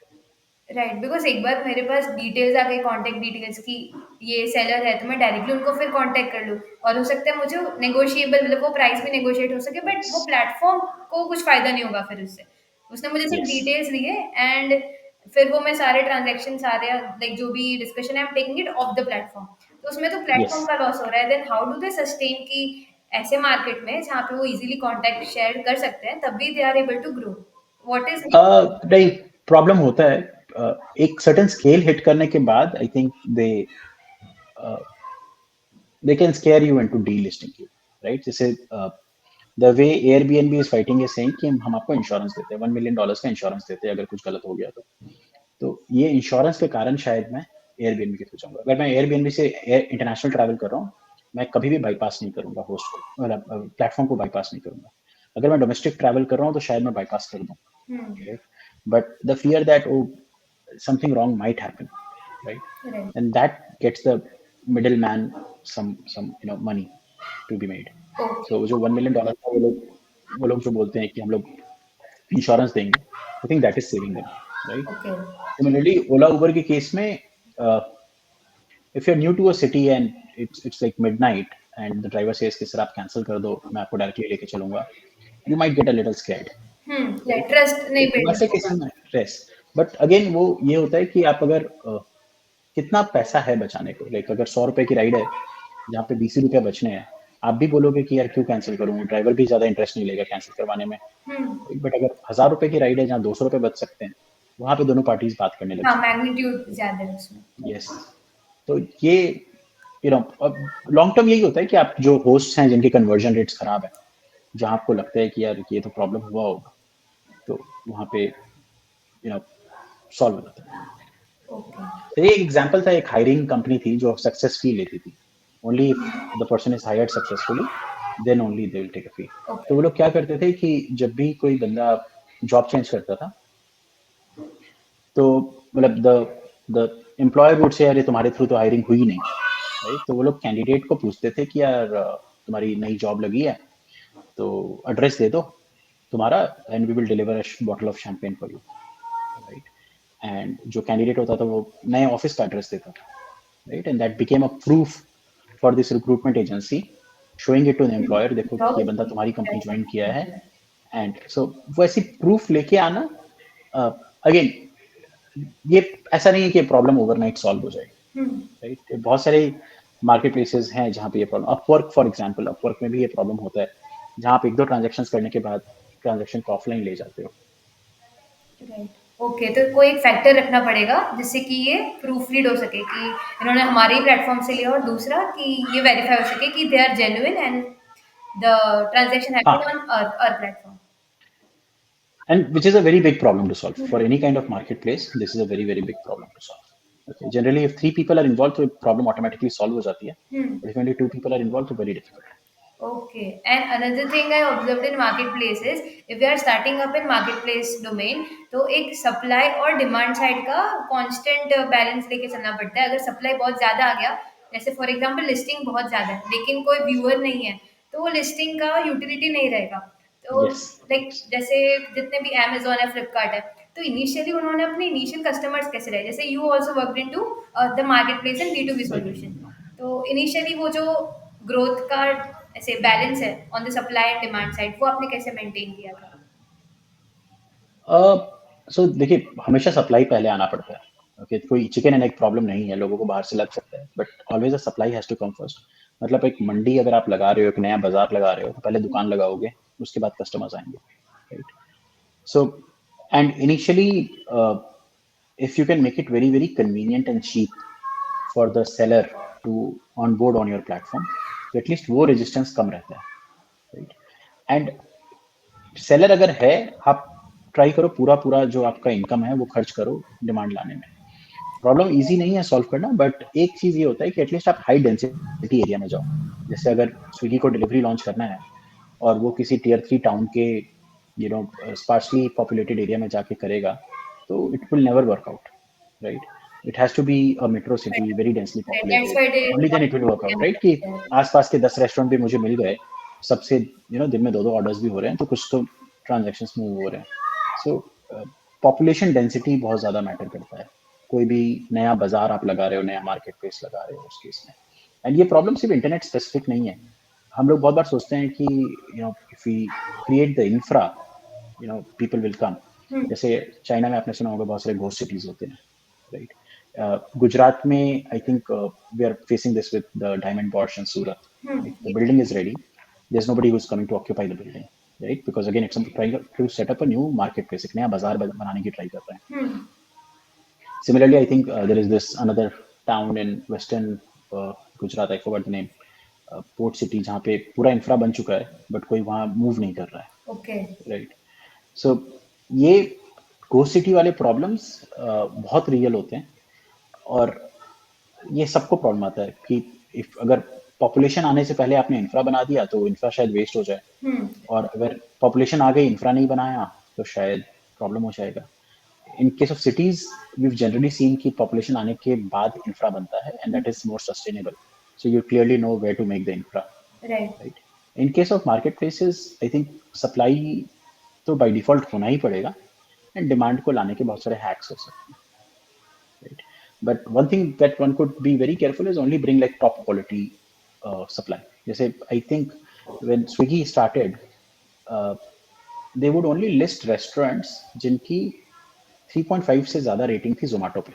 राइट, बिकॉज एक बार मेरे पास डिटेल्स आ गई, कॉन्टैक्ट डिटेल्स की, ये सेलर है, तो मैं डायरेक्टली उनको फिर कांटेक्ट कर लूँ, और हो सकता है मुझे नेगोशिएबल, मतलब वो प्राइस भी नेगोशिएट हो सके, बट वो प्लेटफॉर्म को कुछ फायदा नहीं होगा फिर उससे। उसने मुझे सिर्फ यस, डिटेल्स दिए, एंड फिर वो मैं सारे ट्रांजेक्शन सारे लाइक जो भी डिस्कशन है, I am taking it of the platform, तो उसमें तो यस। प्लेटफॉर्म का लॉस हो रहा है। Then how do they sustain कि ऐसे मार्केट में जहाँ पे वो इजीली कॉन्टैक्ट शेयर कर सकते हैं, तब भी they are able to grow? What is. नहीं, प्रॉब्लम होता है एक सर्टेन स्केल हिट करने के बाद, I think they can scare you into delisting you, right? जैसे the way Airbnb is fighting is saying कि हम आपको इंश्योरेंस देते हैं, $1 million का इंश्योरेंस देते हैं अगर कुछ गलत हो गया तो ये इंश्योरेंस के कारण शायद मैं एयरबीएनबी के थ्रू जाऊंगा। अगर मैं एयरबीएनबी से इंटरनेशनल ट्रैवल कर रहा हूँ, मैं कभी भी बाईपास नहीं करूंगा होस्ट को, मतलब प्लेटफॉर्म को बाईपास नहीं करूंगा। अगर मैं डोमेस्टिक ट्रैवल कर रहा हूँ तो शायद मैं बाईपास कर दूँ, right? But the fear that oh something wrong might happen, right? Right. And that gets the middleman some money to be made. Okay. So जो $1 million था, वो लोग जो बोलते हैं कि हम लोग इंश्योरेंस देंगे, I think that is saving them. Right? Okay. Similarly Ola Uber के केस में, if you are new to a city and it's like midnight and the driver says कि सर आप कैंसिल कर दो, मैं आपको डायरेक्टली लेके चलूंगा, you might get a little scared, right? Trust नहीं तो बिल्ड वैसे होगा। केसेस में रेस, बट अगेन वो ये होता है कि आप अगर कितना पैसा है बचाने को, लाइक अगर 100 रुपए की राइड है जहाँ पे 20 रुपया बचने हैं, आप भी बोलोगे कि यार क्यों कैंसिल करूँ, ड्राइवर भी ज्यादा इंटरेस्ट नहीं लेगा कैंसिल करवाने में। हम्म। बट अगर 1000 रुपए की राइड है जहाँ 200 रुपए बच सकते हैं, वहां पे दोनों पार्टीज बात करने लग हाँ, जाती मैग्नीट्यूड ज्यादा है उसमें। है। यस, तो ये अब लॉन्ग टर्म यही होता है कि आप जो होस्ट हैं जिनके कन्वर्जन रेट्स खराब है, जहाँ आपको लगता है कि यार ये तो प्रॉब्लम हुआ होगा, तो वहां पे सॉल्व हो जाता है। ओके। तो ये एक एग्जांपल था, एक हायरिंग कंपनी थी जो सक्सेस फी लेती थी। Only if the person is hired successfully, then only they will take a fee. तो ओके। वो लोग क्या करते थे कि जब भी कोई बंदा जॉब चेंज करता था, तो मतलब द एम्प्लॉयर वुड से, अरे तुम्हारे थ्रू तो हायरिंग हुई नहीं, राइट? तो वो लोग कैंडिडेट को पूछते थे कि यार तुम्हारी नई जॉब लगी है, तो एड्रेस दे दो तुम्हारा, and we will deliver a bottle of champagne for you, right? And जो कैंडिडेट होता था वो नए ऑफिस का एड्रेस देता था, right? And that became a proof for this recruitment agency, showing it to the employer, देखो जॉब ये बंदा अच्छी तुम्हारी कंपनी पैसा ज्वाइन किया है। है। एंड सो वैसी प्रूफ लेके आना, अगेन ये ऐसा नहीं है कि प्रॉब्लम ओवरनाइट सॉल्व हो जाएगी, हम्म। राइट? बहुत सारे मार्केट प्लेसेस हैं जहाँ पे ये problem, Upwork for example, Upwork में भी ये प्रॉब्लम होता है, जहाँ आप एक दो ट्रांजेक्शन करने के बाद ट्रांजेक्शन को ऑफलाइन ले जाते हो। राइट। ओके, तो कोई एक फैक्टर रखना पड़ेगा जिससे कि ये प्रूफ रीड हो सके कि इन्होंने हमारे ही प्लेटफॉर्म से लिया, और दूसरा कि ये वेरीफाई हो सके कि they are genuine and the transaction happened हाँ, on our platform. and which is a very big problem to solve for any kind of marketplace. This is a very very big problem to solve. Okay, generally if three people are involved, the problem automatically solve हो जाती है, हम्म। but if only two people are involved, it's very difficult. Okay. And another thing I observed in marketplaces, if we are starting up in marketplace domain, तो एक supply और demand side का constant balance लेके चलना पड़ता है। अगर supply बहुत ज़्यादा आ गया, जैसे फॉर एग्जांपल लिस्टिंग बहुत ज़्यादा है लेकिन कोई व्यूअर नहीं है, तो वो लिस्टिंग का यूटिलिटी नहीं रहेगा। तो Yes, लाइक yes, जैसे जितने भी अमेजोन है, फ्लिपकार्ट है, तो इनिशियली उन्होंने अपने इनिशियल कस्टमर्स कैसे रहे, जैसे you also work into the marketplace and B2B right. Solution. तो इनिशियली वो जो ग्रोथ का ऐसे बैलेंस है on the supply and demand side, वो आपने कैसे मेंटेन किया था? सो देखिए, हमेशा सप्लाई पहले आना पड़ता है। ओके, कोई चिकन एंड एग प्रॉब्लम नहीं है, लोगों को बाहर से लग सकता है, but always a supply has to come first. मतलब एक मंडी अगर आप लगा रहे हो, एक नया बाजार लगा रहे हो, तो पहले दुकान लगाओगे, उसके बाद कस्टमर्स आएंगे, right? So and initially if you can make it very very convenient and cheap for the seller to onboard on your platform, तो एटलीस्ट वो रेजिस्टेंस कम रहता है, राइट? एंड सेलर अगर है, आप ट्राई करो पूरा पूरा जो आपका इनकम है वो खर्च करो डिमांड लाने में। प्रॉब्लम इजी नहीं है सॉल्व करना, बट एक चीज ये होता है कि एटलीस्ट आप हाई डेंसिटी एरिया में जाओ। जैसे अगर स्विगी को डिलीवरी लॉन्च करना है और वो किसी टियर 3 टाउन के स्पार्सली पॉपुलेटेड एरिया में जाके करेगा, तो it will never work out, right? It has to be a metro city, very densely that's populated, why they only then it will work out, right? कि आसपास के 10 restaurant भी मुझे मिल गए, सबसे दिन में दो दो ऑर्डर्स भी हो रहे हैं, तो कुछ तो ट्रांजेक्शन मूव हो रहे हैं। सो पॉपुलेशन डेंसिटी बहुत ज्यादा मैटर करता है। कोई भी नया बाजार आप लगा रहे हो, नया मार्केट प्लेस लगा रहे हो उस केस में। एंड ये प्रॉब्लम सिर्फ इंटरनेट स्पेसिफिक नहीं है। हम लोग बहुत बार सोचते हैं कि if we create the infra, people will come. जैसे चाइना में आपने सुना होगा बहुत सारे घोस्ट सिटीज होते हैं, राइट? गुजरात में I think we are facing this with the diamond bourse and Surat, right? The building is ready, there's nobody who's coming to occupy the building, right? Because again it's trying to set up a new marketplace, एक नया बाजार बनाने की try कर रहे हैं। Similarly, I think there is this another town in western Gujarat, I forgot the name, port city, जहाँ पे पूरा इंफ्रा बन चुका है बट कोई वहाँ मूव नहीं कर रहा है, ओके। राइट? सो ये घोस्ट सिटी वाले प्रॉब्लम्स बहुत रियल होते हैं, और ये सबको प्रॉब्लम आता है कि इफ अगर पॉपुलेशन आने से पहले आपने इंफ्रा बना दिया तो इंफ्रा शायद वेस्ट हो जाए, और अगर पॉपुलेशन आ गई इंफ्रा नहीं बनाया तो शायद प्रॉब्लम हो जाएगा। In case of cities we've generally seen कि पॉपुलेशन आने के बाद इंफ्रा बनता है, and that is more sustainable, so you clearly know where to make the infra, right. Right? In case of marketplaces I think supply तो by default होना ही पड़ेगा, एंड डिमांड को लाने के बहुत सारे हैक्स हो सकते हैं, right? But one thing that one could be very careful is only bring like top quality supply. जैसे I think when Swiggy started, uh, they would only list restaurants जिनकी 3.5 से ज़्यादा रेटिंग थी Zomato पे.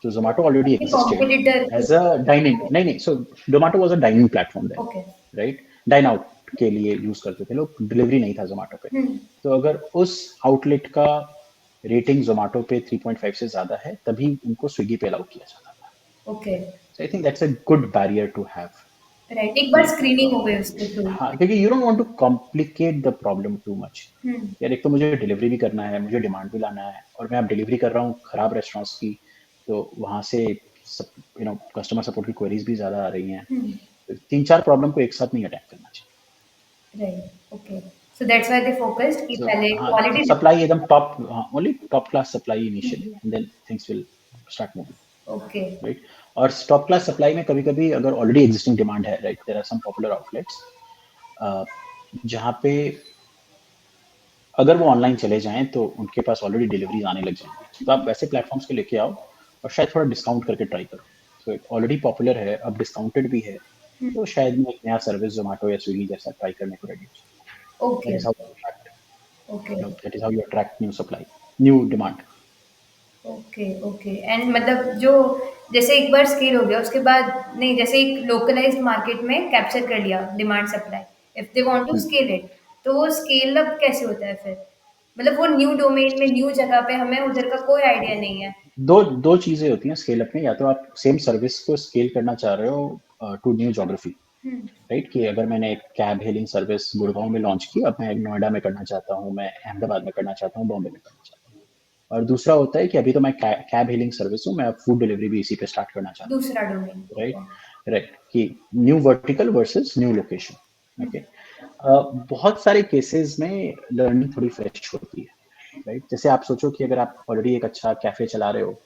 So Zomato already existed competitor as a dining. नहीं नहीं, so Zomato was a dining platform then, okay. right? Dine out के लिए use करते थे लोग, डिलीवरी नहीं था Zomato पे. हम्म। तो अगर उस आउटलेट का रेटिंग Zomato पे 3.5 से ज्यादा है तभी उनको स्विगी पे अलाउ किया जाता था. Okay. So I think that's a good barrier to have. Right, एक कि बार स्क्रीनिंग हो गई उसके थ्रू। हाँ, क्योंकि you don't want to complicate the problem too much. Hmm. यार एक तो मुझे डिलीवरी भी करना है, मुझे डिमांड भी लाना है, और मैं अब डिलीवरी कर रहा हूँ खराब रेस्टोरेंट्स की, तो वहां से कस्टमर सपोर्ट की क्वेरीज भी ज्यादा आ रही हैं. हम्म। तो तीन चार प्रॉब्लम को एक साथ नहीं अटैक करना चाहिए. Right, okay. So that's why they focused कि सो पहले हाँ, क्वालिटी। सप्लाई एकदम टॉप, हाँ, only top class supply initially and then things will start moving, okay. Right. और टॉप क्लास सप्लाई में कभी कभी अगर ऑलरेडी एग्जिस्टिंग डिमांड है, right, there are some popular outlets जहाँ पे अगर वो ऑनलाइन चले जाएं तो उनके पास ऑलरेडी डिलीवरीज आने लग जाएंगी, तो आप वैसे प्लेटफॉर्म्स के लेके आओ और शायद थोड़ा डिस्काउंट करके ट्राई करो. तो ऑलरेडी पॉपुलर है, अब डिस्काउंटेड भी है, तो शायद मैं एक नया सर्विस जोमेटो या स्विगी जैसा ट्राई करने को रेडी हूँ. That okay. Is how you attract, okay. That is how you attract new supply, new demand. Okay. Okay. And मतलब जो जैसे एक बार स्केल हो गया उसके बाद नहीं, जैसे एक लोकलाइज्ड मार्केट में कैप्चर कर लिया demand supply, if they want to scale it, तो वो स्केल अप कैसे होता है फिर? मतलब वो न्यू डोमेन में न्यू जगह पे हमें उधर का कोई आइडिया नहीं है। दो दो चीजें होती हैं स्केल अप में. या तो आप सेम सर्विस को स्केल करना चाह रहे हो to new geography, hmm. Right, कि अगर मैंने एक कैब हेलिंग सर्विस गुड़गांव में लॉन्च की, अब मैं नोएडा में करना चाहता हूँ, मैं अहमदाबाद में करना चाहता हूँ, बॉम्बे में करना चाहता हूँ. और दूसरा होता है कि अभी तो मैं कैब हेलिंग सर्विस हूँ, मैं अब फूड डिलीवरी भी इसी पे स्टार्ट करना चाहता दूसरा डोमेन, हूँ, राइट. ओके। राइट, कि new vertical versus new location. Okay. बहुत सारे केसेस में लर्निंग थोड़ी फ्रेश होती है, राइट. जैसे आप सोचो कि अगर आप ऑलरेडी एक अच्छा कैफे चला रहे हो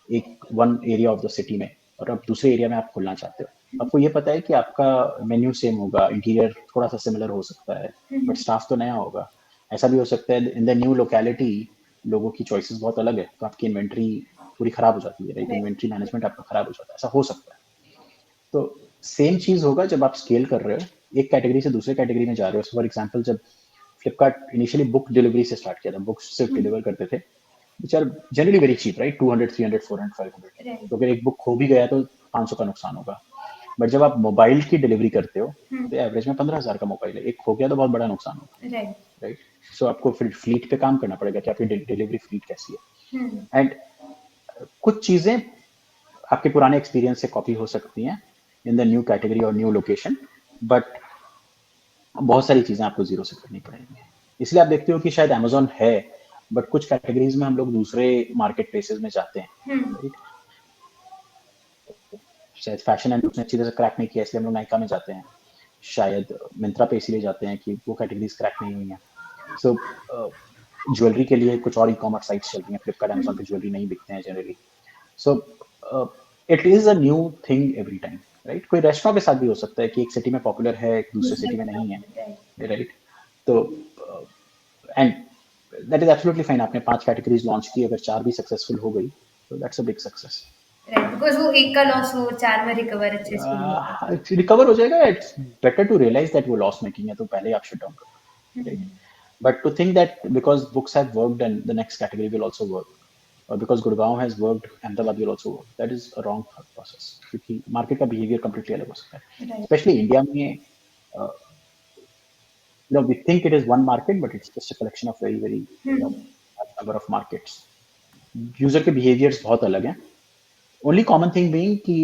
एक one area of the city में, और अब दूसरे एरिया में आप खोलना चाहते हो, आपको ये पता है कि आपका मेन्यू सेम होगा, इंटीरियर थोड़ा सा सिमिलर हो सकता है, बट स्टाफ तो नया होगा. ऐसा भी हो सकता है इन द न्यू लोकेलिटी लोगों की चॉइसेस बहुत अलग है, तो आपकी इन्वेंट्री पूरी खराब हो जाती है, राइट. राइट। इन्वेंट्री मैनेजमेंट आपका खराब हो जाता है, ऐसा हो सकता है. तो सेम चीज होगा जब आप स्केल कर रहे हो, एक कैटेगरी से दूसरे कैटेगरी में जा रहे हो. फॉर एग्जाम्पल, जब फ्लिपकार्ट इनिशियली बुक डिलीवरी से स्टार्ट किया था, बुक्स सिर्फ डिलीवर करते थे, which are generally very cheap, right, 200 300 400 500. Right. तो अगर एक बुक खो भी गया तो 500 का नुकसान होगा. बट जब आप मोबाइल की डिलीवरी करते हो तो एवरेज में 15,000 का मोबाइल है, एक खो गया तो बहुत बड़ा नुकसान होगा, राइट। राइट. सो आपको फिर फ्लीट पे काम करना पड़ेगा कि आपकी डिलीवरी फ्लीट कैसी हम्म। है. एंड कुछ चीजें आपके पुराने एक्सपीरियंस से कॉपी हो सकती हैं इन द न्यू कैटेगरी और न्यू लोकेशन, बट बहुत सारी चीजें आपको जीरो से करनी पड़ेंगी. इसलिए आप देखते हो कि शायद अमेजोन है, बट कुछ कैटेगरीज में हम लोग दूसरे मार्केट प्लेसेस में जाते हैं, हम्म। राइट. शायद फैशन एंड उसने अच्छी तरह से क्रैक नहीं किया, इसलिए हम लोग नायका में जाते हैं. शायद मिंत्रा पे इसीलिए जाते हैं कि वो कैटेगरीज क्रैक नहीं हुई हैं. सो ज्वेलरी के लिए कुछ और ई कॉमर्स साइट्स चल रही हैं, फ्लिपकार्ट अमेजोन पे ज्वेलरी नहीं बिकते हैं generally. So it is a new thing every time, right. कोई रेस्टोरेंट के साथ भी हो सकता है कि एक सिटी में पॉपुलर है, एक दूसरे दूसरे सिटी के में नहीं है, साथ, राइट। राइट. तो and that is absolutely fine. आपने 5 कैटेगरीज लॉन्च की, अगर 4 भी सक्सेसफुल हो गई तो that's a big success. Right, because वो एक का लॉस हो, चार में रिकवर अच्छे से हो जाता रिकवर हो जाएगा. It's better to realize that वो लॉस मेकिंग है तो पहले ही आप शट डाउन करो, right. But to think that because books have worked and the next category will also work, or because Gurgaon has worked, Ahmedabad will also work, that is a wrong thought process. क्योंकि market का behavior completely अलग हो सकता है. है। Right. Especially India में, we think it is one market, but it's just a collection of very very large number of markets. User के behaviors बहुत अलग हैं. Only common thing being कि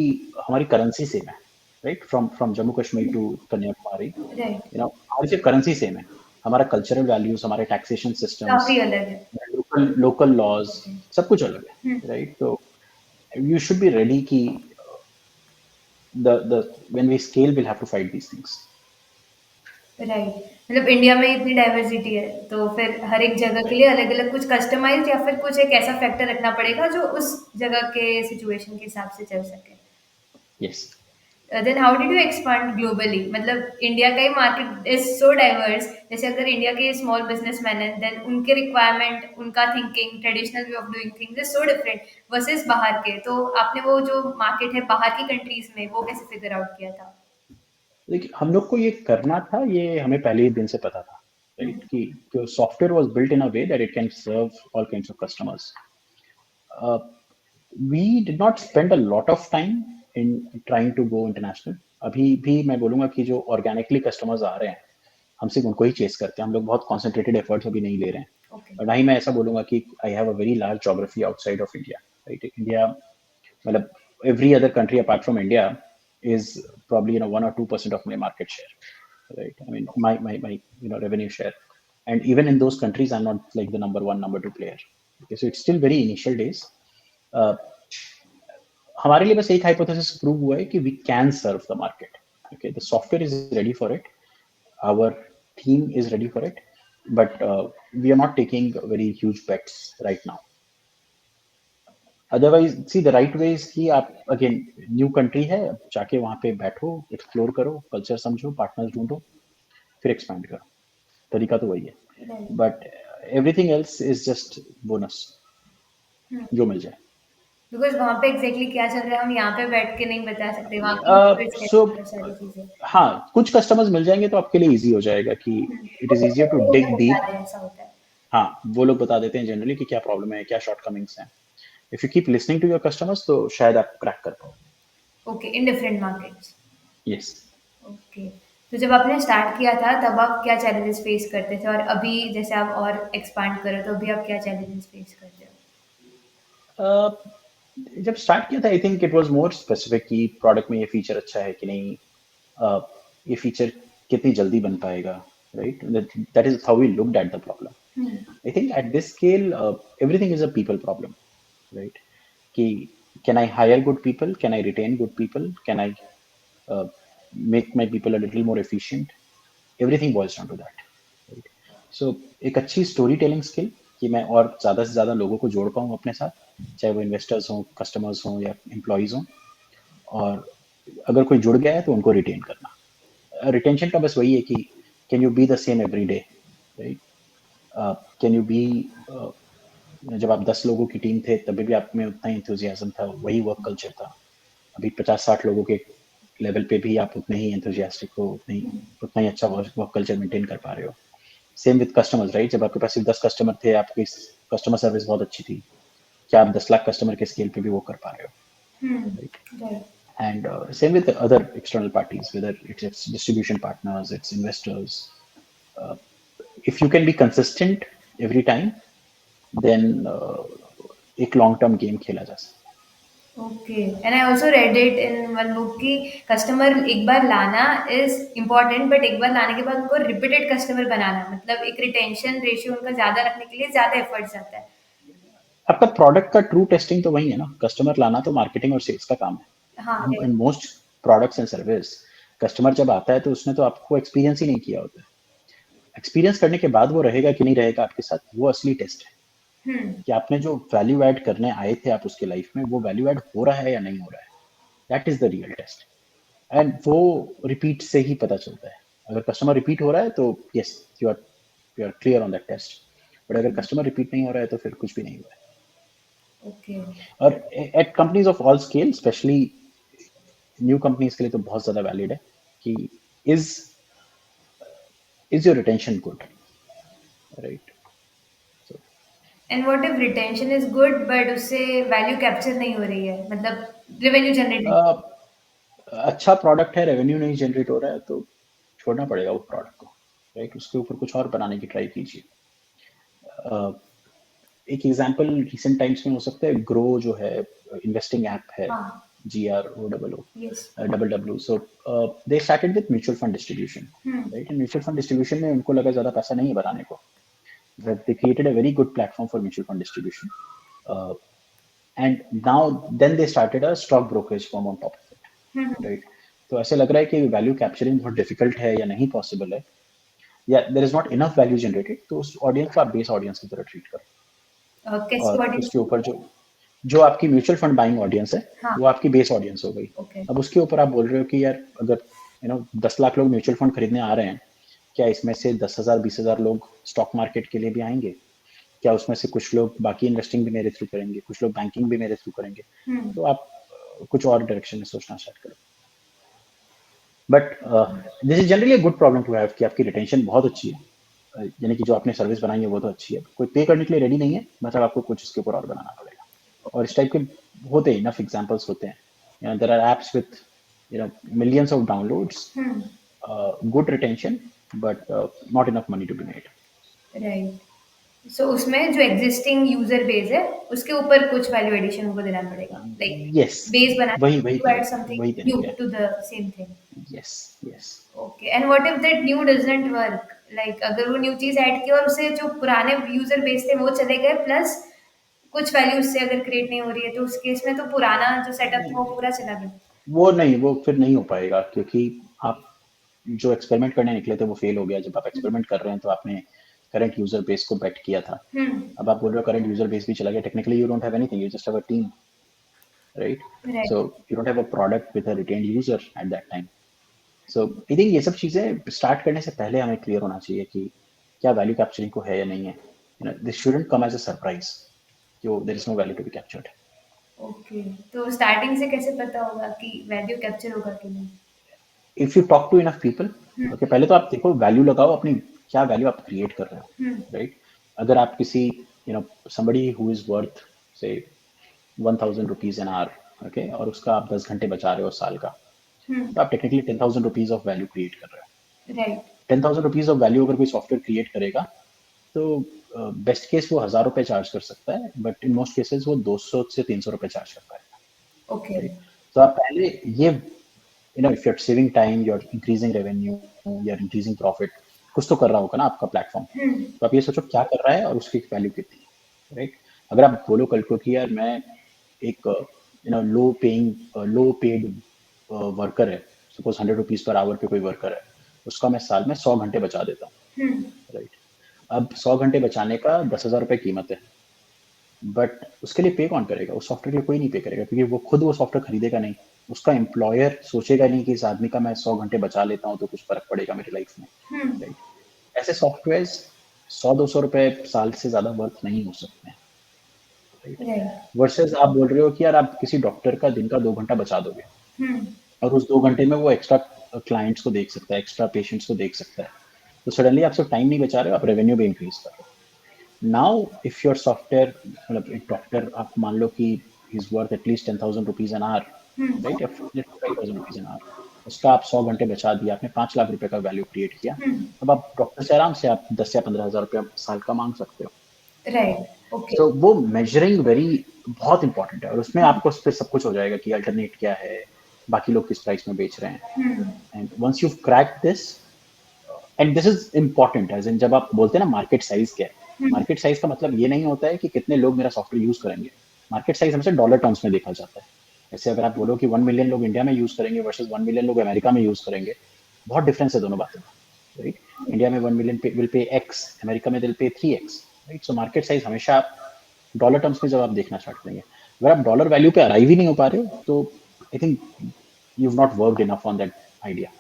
हमारी currency same है, right? From Jammu Kashmir to Kanyakumari, right. हमारी सिर्फ currency same है. हमारा cultural values, हमारे taxation systems, काफी अलग है। Local laws, okay. सब कुछ अलग हम्म। है, राइट. तो यू शुड बी रेडी कि the when we scale will have to fight these things. Right, मतलब इंडिया में इतनी डाइवर्सिटी है तो फिर हर एक जगह के लिए अलग अलग कुछ कस्टमाइज या फिर कुछ एक ऐसा फैक्टर रखना पड़ेगा जो उस जगह के सिचुएशन के हिसाब से चल सके। Yes. Then how did you expand globally? मतलब इंडिया का ही मार्केट इज सो डाइवर्स, जैसे अगर इंडिया के स्मॉल बिजनेसमैन हैं देन उनके रिक्वायरमेंट, उनका thinking, traditional way of doing things is so different versus बाहर के। तो आपने वो जो मार्केट है बाहर की कंट्रीज में वो कैसे फिगर आउट किया था? देखिए, हम लोग को ये करना था, ये हमें पहले ही दिन से पता था, राइट? कि software was built in a way that it can serve all kinds of customers. We did not spend a lot of time in trying to go international. अभी भी मैं बोलूँगा कि जो ऑर्गेनिकली कस्टमर्स आ रहे हैं, हम सिर्फ उनको ही चेस करते हैं। हम लोग बहुत कॉन्सन्ट्रेटेड एफर्ट्स अभी नहीं ले रहे हैं। ओके। और ना ही मैं ऐसा बोलूँगा कि I have a very large geography outside of India, right? India मतलब every other country apart from India is probably 1 or 2% of my market share, right? I mean my revenue share, and even in those countries I'm not like the number one, number two player. Okay, so it's still very initial days. uh, हमारे लिए बस एक hypothesis prove हुआ है कि we can serve the market. Okay, the software is ready for it, our team is ready for it, but we are not taking very huge bets right now. Otherwise see the right way is कि आप again new country है, जाके वहां पे बैठो, explore करो, culture समझो, partners ढूंढो, फिर एक्सपैंड करो। तरीका तो वही है, right. But everything else is just bonus, जो मिल जाए। बिकॉज वहाँ पे एग्जैक्टली क्या चल रहा है हम यहाँ पे बैठ के नहीं बता सकते, वहाँ की लैंग्वेज सो कैसी है, सारी चीजें। हाँ, कुछ कस्टमर्स मिल जाएंगे तो आपके लिए इजी हो जाएगा कि इट इज इजियर टू वो डिग बता डीप। दें, ऐसा होता है। हाँ, वो लोग बता देते हैं जनरली कि क्या प्रॉब्लम है, क्या शॉर्टकमिंग्स हैं। If you keep listening to your customers तो शायद आप क्रैक कर पाओ। Okay, in different markets. Yes. Okay. तो जब आपने स्टार्ट किया था तब आप क्या चैलेंजेस फेस करते थे, और अभी जैसे आप और एक्सपांड करो तो अभी आप क्या चैलेंजेस फेस करते हो? जब स्टार्ट किया था I think it was more specific कि प्रोडक्ट में ये फीचर अच्छा है कि नहीं, uh, ये फीचर कितनी जल्दी बन पाएगा, right? That is how we looked at the problem. I think at this scale everything is a people problem, right? कि can I hire good people, can I retain good people, can I make my people a little more efficient, everything boils down to that, right? So एक अच्छी story telling skill कि मैं और ज़्यादा से ज़्यादा लोगों को जोड़ पाऊँ अपने साथ, चाहे वो इन्वेस्टर्स हों, कस्टमर्स हों या एम्प्लॉयज़ हों, और अगर कोई जुड़ गया है तो उनको रिटेन करना। रिटेंशन का बस वही है कि can you be the same every day, right? Can you be जब आप 10 लोगों की टीम थे तभी भी आप में उतना ही एंथुजियाज्म था, वही वर्क कल्चर था। अभी 50-60 लोगों के लेवल पे भी आप उतने ही एंथुजियास्टिक हो, उतना ही अच्छा वर्क कल्चर मेंटेन कर पा रहे हो। Same with customers, right? जब आपके पास सिर्फ 10 कस्टमर थे, आपकी कस्टमर सर्विस बहुत अच्छी थी, क्या आप 10 लाख कस्टमर के स्केल पे भी वो कर पा रहे हो, right? Right. And same with the other external parties, whether it's distribution partners, it's investors. Uh, if you can be consistent every time, then एक लॉन्ग टर्म गेम खेला जा सकता okay, and I also read it in one book कि customer एक बार लाना is important, but एक बार लाने के बाद उनको रिपीटेड कस्टमर बनाना, मतलब एक रिटेंशन रेशियो उनका ज्यादा रखने के लिए ज्यादा एफर्ट जाता है। है। आपका प्रोडक्ट का ट्रू टेस्टिंग तो वही है ना, कस्टमर लाना तो मार्केटिंग और सेल्स का काम हाँ। है। In most products and service, customer जब आता है तो उसने तो आपको एक्सपीरियंस ही नहीं किया होता है। एक्सपीरियंस करने के बाद वो रहेगा कि नहीं रहेगा आपके साथ, वो असली टेस्ट है कि आपने जो वैल्यू ऐड करने आए थे आप उसके लाइफ में, वो वैल्यू ऐड हो रहा है या नहीं हो रहा है। That is the real test, एंड वो रिपीट से ही पता चलता है। अगर कस्टमर रिपीट हो रहा है तो yes, you are clear on that test, but अगर कस्टमर रिपीट नहीं हो रहा है तो फिर कुछ भी नहीं हुआ है। ओके। और at companies of all scale, especially new companies के लिए तो बहुत ज्यादा वैलिड है कि is is your retention good, right? So and what if retention is good but उससे वैल्यू कैप्चर नहीं हो रही है, मतलब रेवेन्यू जनरेट नहीं? अच्छा प्रोडक्ट है, रेवेन्यू नहीं जनरेट हो रहा है तो छोड़ना पड़ेगा वो प्रोडक्ट को, राइट? उसके ऊपर कुछ और बनाने की ट्राई कीजिए। एक एग्जांपल रिसेंट टाइम्स में हो सकता है, ग्रो जो है इन्वेस्टिंग ऐप है, हाँ। GROO yes. Double W. So they started with mutual fund distribution, right? And mutual fund distribution में उनको लगा ज्यादा पैसा नहीं है बनाने को, but they created a very good platform for mutual fund distribution. Uh, and now then they started a stock brokerage firm on top of it, right? तो ऐसे लग रहा है कि वैल्यू कैप्चरिंग बहुत डिफिकल्ट है या नहीं पॉसिबल है, या there is not enough value generated, तो उस ऑडियंस को आप बेस ऑडियंस की तरह ट्रीट करो। कैसी और उसके ऑडियंस? ऊपर जो जो आपकी म्यूचुअल फंड बाइंग ऑडियंस है, हाँ। वो आपकी बेस ऑडियंस हो गई। ओके। अब उसके ऊपर आप बोल रहे हो कि यार अगर 10 लाख लोग म्यूचुअल फंड खरीदने आ रहे हैं, क्या इसमें से 10,000 20,000 लोग स्टॉक मार्केट के लिए भी आएंगे? क्या उसमें से कुछ लोग बाकी इन्वेस्टिंग भी मेरे थ्रू करेंगे, कुछ लोग बैंकिंग भी मेरे थ्रू करेंगे? हम्म। तो आप कुछ और डायरेक्शन में सोचना स्टार्ट करो। But this is generally a good problem to have कि आपकी रिटेंशन बहुत अच्छी है। यानी कि जो आपने सर्विस बनाई है वो तो अच्छी है, कोई पे करने के लिए रेडी नहीं है, मतलब आपको कुछ इसके ऊपर और बनाना पड़ेगा। और इस टाइप के होते हैं, इनफ एग्जांपल्स होते हैं। There are apps with millions of downloads, hmm. Good retention, but not enough money to be made. Right. So उसमें जो एग्जिस्टिंग यूजर बेस है उसके ऊपर कुछ वैल्यू एडिशन उनको देना पड़ेगा, लाइक यस, बेस बना वही वही टू ऐड तरीका है, वही समथिंग न्यू तरीका है। To the same thing. Yes, yes. Okay, and what if that new doesn't work? Like अगर वो न्यू चीज ऐड की और उसे जो पुराने यूजर बेस थे वो चले गए, प्लस कुछ वैल्यू उससे अगर क्रिएट नहीं हो रही है, तो उस केस में तो पुराना जो सेटअप था वो पूरा चला गया। वो नहीं, वो फिर नहीं हो पाएगा, क्योंकि आप जो एक्सपेरिमेंट करने निकले थे वो फेल हो गया। जब आप एक्सपेरिमेंट कर रहे हैं तो आपने करंट यूजर बेस को बेट किया था। हम्म। अब आप बोल रहे हो करंट यूजर बेस भी चला गया, technically you don't have anything, you just have a team, right? Right. So you don't have a product with a retained user at that time. So I think ये सब चीजें start करने से पहले हमें क्लियर होना चाहिए कि क्या वैल्यू कैप्चरिंग को है या नहीं है। This shouldn't come as a surprise कि there is no value to be captured. Okay, तो स्टार्टिंग से कैसे पता होगा कि वैल्यू कैप्चर होगा कि नहीं? If you talk to enough people, hmm. Okay, पहले तो आप देखो वैल्यू लगाओ अपनी, क्या वैल्यू आप क्रिएट कर रहे हो, हम्म। राइट? अगर आप किसी somebody who is worth say 1,000 rupees an hour, okay, और उसका आप 10 घंटे बचा रहे हो साल का, हम्म। तो आप technically 10,000 rupees of value create कर रहे हो। राइट। 10,000 रुपीज ऑफ वैल्यू अगर कोई सॉफ्टवेयर क्रिएट करेगा, तो बेस्ट केस वो 1,000 रुपए चार्ज कर सकता है, बट इन मोस्ट केसेस वो 200 से 300 रुपए चार्ज कर पाएगा, ओके। राइट? तो आप पहले ये, if you're saving time, you're increasing revenue, you're increasing profit, कुछ तो कर रहा होगा ना आपका प्लेटफॉर्म। हम्म। तो आप ये सोचो क्या कर रहा है और उसकी वैल्यू कितनी है, राइट? अगर आप बोलो कल को कि यार मैं एक लो पेड वर्कर है, सपोज 100 रुपीज पर आवर पे कोई वर्कर है, उसका मैं साल में 100 घंटे बचा देता हम्म। हूँ, राइट? अब 100 घंटे बचाने का 10,000 रुपए कीमत है, बट उसके लिए पे कौन करेगा? उस सॉफ्टवेयर के लिए कोई नहीं पे करेगा, क्योंकि वो खुद वो सॉफ्टवेयर खरीदेगा नहीं। उसका एम्प्लॉयर सोचेगा नहीं कि इस आदमी का मैं 100 घंटे बचा लेता हूँ तो कुछ फर्क पड़ेगा मेरी लाइफ में, हम्म। राइट? ऐसे सॉफ्टवेयर 100-200 रुपए साल से ज्यादा वर्थ नहीं हो सकते हैं, राइट? राइट। वर्सेस आप बोल रहे हो कि यार आप किसी डॉक्टर का दिन का 2 घंटा बचा दोगे, हम्म। और उस 2 घंटे में वो एक्स्ट्रा क्लाइंट्स को देख सकता है, एक्स्ट्रा पेशेंट्स को देख सकता है। तो सडनली आप सिर्फ टाइम नहीं बचा रहे हो, आप रेवेन्यू भी इंक्रीज कर रहे हो। नाउ इफ योर सॉफ्टवेयर, मतलब एक डॉक्टर आप मान लो कि is worth at least 10,000 rupees an hour, hmm. Right? या 5,000 रुपीज एन आवर, उसका आप 100 घंटे बचा दिया, आपने 5 लाख रुपए का वैल्यू क्रिएट किया। हम्म। अब आप डॉक्टर से आराम से आप 10 या 15 हजार रुपया साल का मांग सकते हो। राइट। ओके। तो वो मेजरिंग वेरी बहुत इंपॉर्टेंट है, और उसमें आपको फिर सब कुछ हो जाएगा कि अल्टरनेट क्या है, बाकी लोग किस प्राइस में बेच रहे हैं। Hmm. And once you crack this, and this is important, as in जब आप बोलते हैं ना मार्केट साइज क्या है, हम्म। मार्केट साइज का मतलब ये नहीं होता है कि कितने लोग मेरा सॉफ्टवेयर यूज करेंगे। मार्केट साइज हमेशा डॉलर टर्म्स में देखा जाता है। जैसे अगर आप बोलो कि 1 मिलियन लोग इंडिया में यूज करेंगे वर्सेस 1 मिलियन लोग अमेरिका में यूज करेंगे, बहुत डिफरेंस है दोनों बातों में, राइट? इंडिया में 1 million will pay x, America में will pay 3x, right? So market size हमेशा आप डॉलर टर्म्स में जब आप देखना स्टार्ट करेंगे, अगर आप डॉलर वैल्यू पे अराइव ही नहीं हो पा रहे हो, तो I think you have not worked enough on that idea.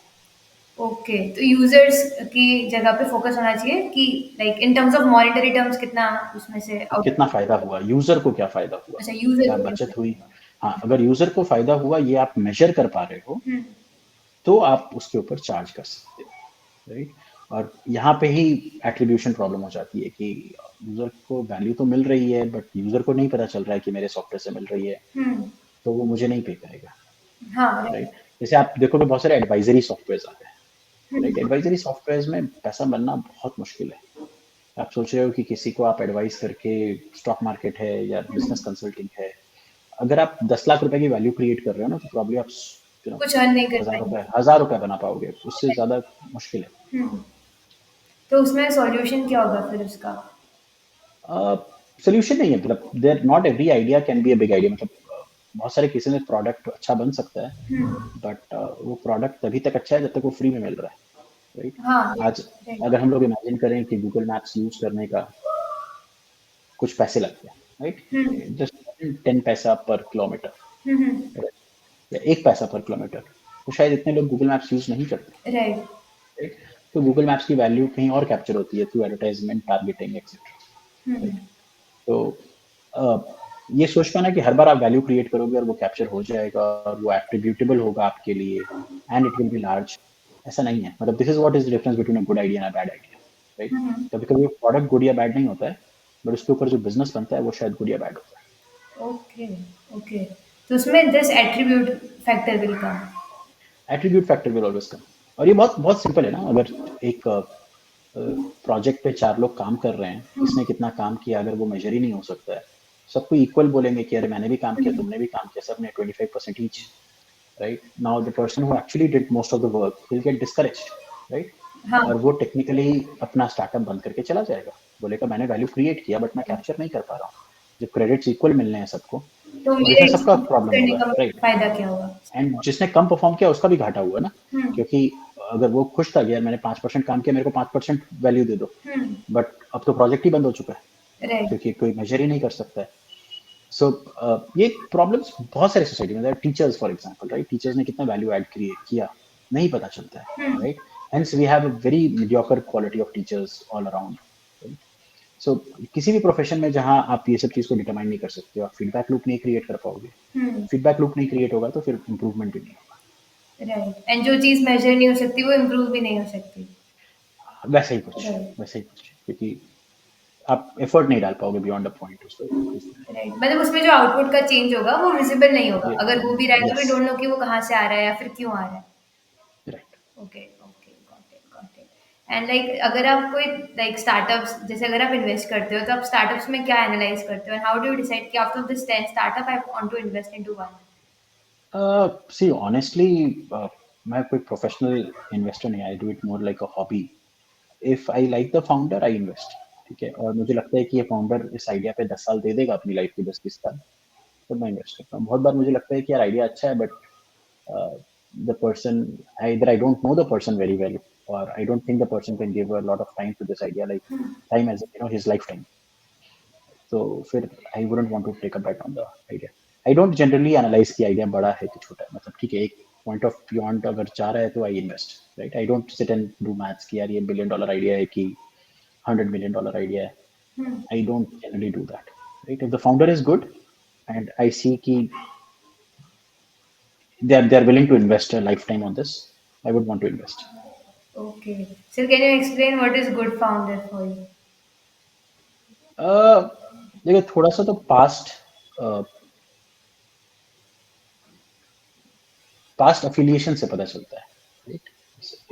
Okay, तो यूजर्स की जगह पे फोकस होना चाहिए कि like in terms of monetary terms कितना उसमें से आउट। कितना फायदा हुआ यूजर को, क्या फायदा हुआ, अच्छा, यूजर क्या को क्या बचत चाहिए? हुई? हाँ, अगर यूजर को फायदा हुआ ये आप मेजर कर पा रहे हो, हम्म। तो आप उसके ऊपर चार्ज कर सकते हो, राइट? और यहाँ पे ही एट्रीब्यूशन प्रॉब्लम हो जाती है कि यूजर को वैल्यू तो मिल रही है, बट यूजर को नहीं पता चल रहा है कि मेरे सॉफ्टवेयर से मिल रही है, हम्म। तो वो मुझे नहीं पे करेगा, हाँ, राइट। राइट? जैसे आप देखोगे बहुत सारे एडवाइजरी सॉफ्टवेयर आते हैं, राइट? हम्म। एडवाइजरी सॉफ्टवेयर में पैसा बनना बहुत मुश्किल है। आप सोच रहे हो कि किसी को आप एडवाइस करके, स्टॉक मार्केट है या बिजनेस कंसल्टिंग है, अगर आप 10 लाख रुपए की वैल्यू क्रिएट कर रहे हो ना, तो प्रॉब्ली आप कुछ अर्न नहीं कर हजार पाएंगे। रुपए 1,000 रुपए बना पाओगे, उससे ज्यादा मुश्किल है। हम्म। तो उसमें सॉल्यूशन क्या होगा फिर उसका? सोल्यूशन नहीं है, मतलब there not every idea can be a big idea, मतलब बहुत सारे केसेस में प्रोडक्ट अच्छा बन सकता है, हम्म। बट वो प्रोडक्ट तभी तक अच्छा है जब तक वो फ्री में मिल रहा है, राइट? हाँ। आज राइट। अगर हम लोग इमेजिन करें कि गूगल मैप्स यूज करने का कुछ पैसे लगते हैं, हम्म। राइट? जस्ट 10 पैसा पर किलोमीटर, हम्म। या 1 पैसा पर किलोमीटर, तो शायद इतने लोग गूगल मैप्स यूज़ नहीं करते, राइट। राइट? तो गूगल मैप्स की वैल्यू कहीं और कैप्चर होती है through advertisement, targeting etcetera, right? Hmm. तो अ, ये सोच पाना कि हर बार आप वैल्यू क्रिएट करोगे और वो कैप्चर हो जाएगा और वो एट्रिब्यूटेबल होगा आपके लिए and it will be large, ऐसा नहीं है। मतलब this is what is the difference between a good idea and a bad idea, right? Hmm. कभी-कभी प्रोडक्ट गुड या बैड नहीं होता है, बट उसके ऊपर जो बिज़नेस बनता है वो शायद गुड या बैड होता है। ओके। ओके। तो उसमें this attribute factor will come. Attribute factor will always come. और ये बहुत बहुत सिंपल है ना, अगर एक प्रोजेक्ट पे 4 लोग काम कर रहे हैं, किसने कितना काम किया अगर वो मेजर ही नहीं हो सकता है, सबको इक्वल बोलेंगे कि अरे मैंने भी काम किया, तुमने भी काम किया, सबने 25% each, right? Now the person who actually did most of the work will get discouraged, right? हाँ। और वो टेक्निकली अपना स्टार्टअप बंद करके चला जाएगा, बोलेगा मैंने वैल्यू क्रिएट किया बट मैं कैप्चर नहीं कर पा रहा हूँ। जब क्रेडिट्स इक्वल मिलने हैं सबको, तो और मेरे इसमें सबका एक्सपीरियंस प्रॉब्लम करने होगा, का राइट? फायदा क्या होगा? एंड जिसने कम परफॉर्म किया उसका भी घाटा हुआ ना, हम्म। क्योंकि अगर वो खुश था कि यार मैंने 5% काम किया, मेरे को 5% वैल्यू दे दो, हम्म। बट अब तो प्रोजेक्ट ही बंद हो चुका है राइट। क्योंकि कोई मेजर ही नहीं कर सकता है। सो ये प्रॉब्लम्स बहुत सारे सोसाइटी में, teachers for example, right? Teachers ने कितना वैल्यू ऐड क्रिएट किया नहीं पता चलता है, hmm. Right? Hence we have a very mediocre quality of teachers all around, right? So किसी भी प्रोफेशन में जहां आप ये सब चीज को डिटरमाइन नहीं कर सकते हो, आप फीडबैक लूप नहीं क्रिएट कर पाओगे। हम्म। फीडबैक लूप नहीं क्रिएट होगा तो फिर इंप्रूवमेंट भी नहीं होगा। राइट। एंड जो चीज़ मेजर नहीं हो सकती वो इम्प्रूव भी नहीं हो सकती। वैसे ही कुछ, राइट। वैसे ही कुछ, क्योंकि आप एफर्ट नहीं डाल पाओगे बियॉन्ड अ पॉइंट उसको इम्प्रूव करने राइट, मतलब उसमें जो आउटपुट का चेंज होगा वो विजिबल नहीं होगा, में। अगर हो भी रहा है तो वी यस, डोंट नो कि वो कहाँ से आ रहा है या फिर क्यों आ रहा है। Right. Okay. Okay, got it, got it. And like अगर आप कोई लाइक स्टार्टअप्स, जैसे अगर आप इन्वेस्ट करते हो तो आप स्टार्टअप्स में क्या एनालाइज करते हो and how do you decide कि after this 10 startup I want to invest into one? See honestly, मैं कोई प्रोफेशनल इन्वेस्टर नहीं, I do it more like a hobby. If I like the founder I invest, ठीक है? और मुझे लगता है कि ये फाउंडर इस आइडिया पे 10 साल दे देगा अपनी लाइफ के, 10-20 साल, तो मैं इन्वेस्ट करता हूँ। बहुत बार मुझे लगता है कि यार आइडिया अच्छा है, but the person, either I don't know the person very well, or I don't think the person can give a lot of time to this idea, like time as in, his lifetime. So फिर I wouldn't want to take a bet on the idea. I don't generally analyze कि idea बड़ा है कि छोटा है, मतलब ठीक है, एक point of beyond अगर जा रहा है तो I invest, right? I don't sit and do maths कि यार ये $1 billion idea है कि $100 million idea है. I don't generally do that, right? If the founder is good and I see कि they are willing to invest a lifetime on this, I would want to invest. Okay, sir can you explain what is good founder for you? Uh, देखो थोड़ा सा तो past affiliation से पता चलता है, right?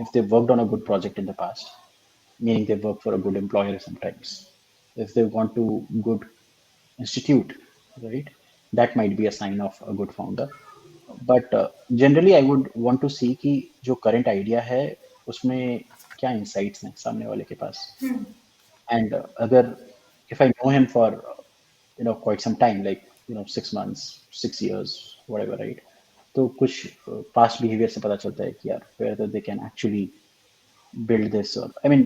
If they worked on a good project in the past, meaning they work for a good employer sometimes. If they want to good institute, right? That might be a sign of a good founder. But generally, I would want to see कि जो current idea है उसमें क्या insights हैं सामने वाले के पास, and अगर if I know him for quite some time, like 6 months, 6 years, whatever, right? तो कुछ past behavior से पता चलता है कि यार whether they can actually build this, or I mean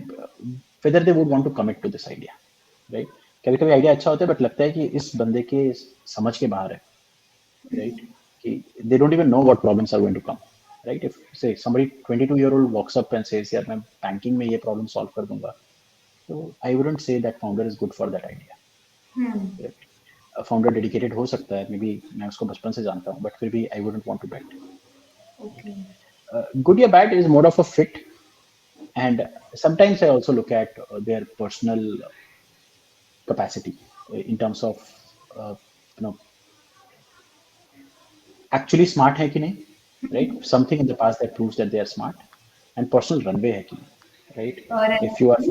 whether they would want to commit to this idea, right? कभी कभी आइडिया अच्छा होता है बट लगता है कि इस बंदे के समझ के बाहर है, right? कि they don't even know what problems are going to come, right? If say somebody 22-year-old walks up and says यार मैं banking में ये problem solve कर दूंगा, तो I wouldn't say that founder is good for that idea, right? Founder dedicated हो सकता है, मे बी मैं उसको बचपन से जानता हूँ, बट फिर भी I wouldn't want to bet. Okay. Good या bad is more of a fit, and sometimes I also look at their personal capacity in terms of uh, you know actually smart है कि नहीं, right? Something in the past that proves that they are smart, and personal runway है कि नहीं, right? और If you are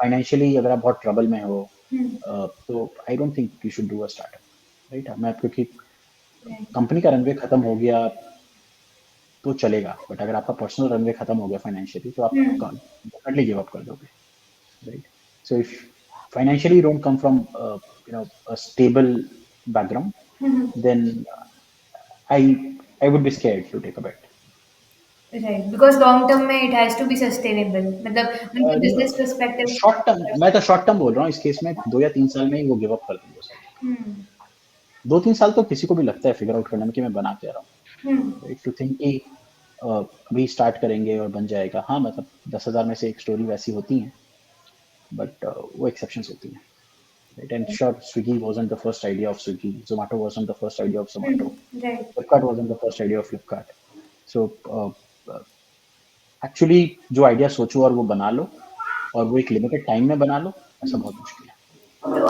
financially अगर आप बहुत ट्रबल में हो, तो I don't think you should do a startup, right? मैं क्योंकि कंपनी का रनवे खत्म हो गया तो चलेगा, बट अगर आपका पर्सनल रनवे खत्म हो गया फाइनेंशियली तो आप डेफिनेटली गिव अप कर दोगे, right? So if financially you don't come from a stable background, then I would be scared to take a bet. Right, because long term में it has to be sustainable, मतलब उनके business perspective. Short term, मैं तो short term बोल रहा हूँ इस case में, 2 या 3 साल में ही वो गिव अप कर देंगे उसे। 2-3 साल तो किसी को भी लगता है फिगर आउट करने में कि मैं बना क्या रहा हूँ, हम्म। राइट? टू थिंक कि अभी स्टार्ट करेंगे और बन जाएगा। हाँ, मतलब 10,000 में से एक स्टोरी वैसी होती है, बट वो एक्सेप्शंस होती हैं, right? And sure Swiggy wasn't the first idea of Swiggy, Zomato wasn't the first idea of Zomato, right. Flipkart wasn't the first idea of Flipkart. So actually जो आइडिया सोचो और वो बना लो और वो एक लिमिटेड टाइम में बना लो, ऐसा बहुत मुश्किल है। तो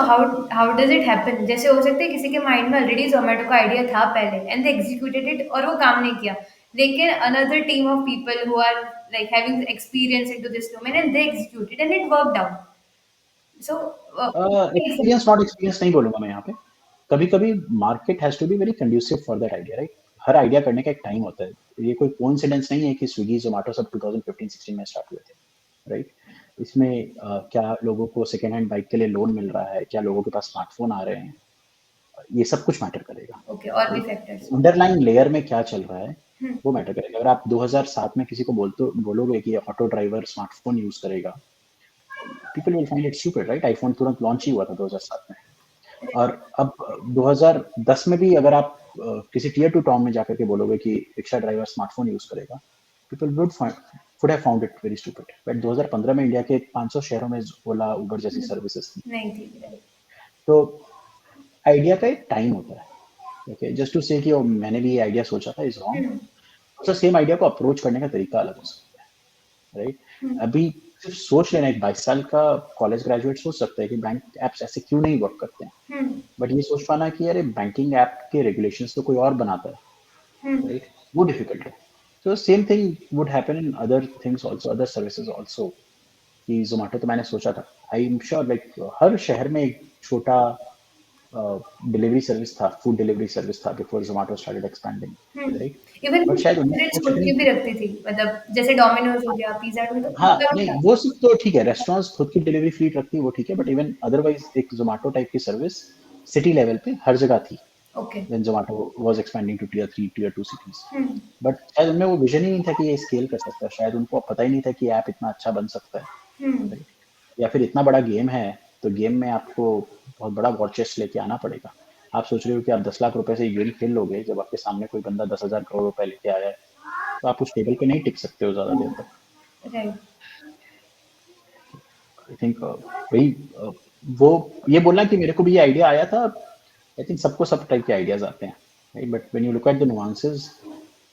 हाउ डज इट हैपन? जैसे हो सकता है किसी के माइंड में ऑलरेडी जोमेटो का आइडिया था पहले एंड दे एग्जीक्यूटेड इट और वो काम नहीं किया, लेकिन another team of people who are like having experience into this domain and they executed and it worked out. So experience not experience नहीं बोलूँगा मैं यहाँ पे। कभी-कभी market has to be very conducive for that idea, right? हर idea करने का एक टाइम होता है। ये कोई कोइंसिडेंस नहीं है कि स्विगी, ज़ोमैटो सब 2015-16 में स्टार्ट हुए थे, राइट? इसमें क्या लोगों को सेकंड हैंड बाइक के लिए लोन मिल रहा है? क्या लोगों के पास स्मार्टफ़ोन आ रहे हैं? ये सब कुछ मैटर करेगा, ओके, और भी राइट? फैक्टर्स। अंडरलाइन लेयर में क्या चल रहा है, हम्म। वो मैटर करेगा। अगर आप 2007 में किसी को बोलोगे कि ऑटो ड्राइवर स्मार्टफ़ोन यूज़ करेगा, people will find it stupid, right? IPhone तुरंत लॉन्च ही हुआ था 2007 में। और अब 2010 में भी अगर आप किसी टियर 2 टाउन में जाकर के बोलोगे कि रिक्शा ड्राइवर स्मार्टफ़ोन यूज़ करेगा, people would have found it very stupid. But 2015 में इंडिया के 500 शहरों में ओला, उबर जैसी सर्विसेज़ थी। नहीं थी, राइट। तो आइडिया का एक टाइम होता है, ओके? जस्ट टू से कि मैंने भी ये आइडिया सोचा था इज़ रॉन्ग। हम्म। तो सेम आइडिया को अप्रोच करने का तरीका अलग हो सकता है, राइट? हम्म। अभी सिर्फ सोच लेना, एक 22 साल का कॉलेज ग्रेजुएट सोच सकता है कि बैंक ऐप्स ऐसे क्यों नहीं वर्क करते हैं। हम्म। बट ये सोच पाना कि अरे बैंकिंग ऐप के रेगुलेशंस तो कोई और बनाता है, हम्म। राइट? वो डिफिकल्ट है। तो same thing would happen in other things also, other services also. कि जोमेटो तो मैंने सोचा था, आई एम श्योर लाइक हर शहर में एक छोटा डिलीवरी सर्विस था, फूड डिलीवरी सर्विस था before Zomato started expanding, right? Even but शायद उनमें रेस्टोरेंट्स सोच खुद नहीं की भी थी। रखती थी, मतलब जैसे डोमिनोज हो गया, पिज्जा हट हो गया, तो हाँ, उनका भी नहीं था। वो सब तो ठीक है, रेस्टोरेंट्स खुद की डिलीवरी फ्लीट रखती है वो ठीक है, बट इवन अदरवाइज एक जोमेटो टाइप की सर्विस सिटी लेवल पे हर जगह थी okay. When Zomato was expanding to tier 3 tier 2 cities. Hmm. But शायद उनमें वो विजन ही नहीं था कि ये स्केल कर सकता है, शायद उनको पता ही नहीं था कि ऐप इतना अच्छा बन सकता है, हम्म। राइट? या फिर इतना बड़ा गेम है, तो गेम में आपको बहुत बड़ा वॉर चेस्ट लेके आना पड़ेगा। आप सोच रहे हो कि आप 10 लाख रुपए से ये गेम खेल लोगे, जब आपके सामने कोई बंदा 10,000 करोड़ रुपए लेके आया है, तो आप उस टेबल पे नहीं टिक सकते हो ज़्यादा देर तक। राइट। आई थिंक वही वो ये बोलना कि मेरे को भी ये आइडिया आया था, आई थिंक सबको सब टाइप के आइडियाज़ आते हैं, right? But when you look at the nuances,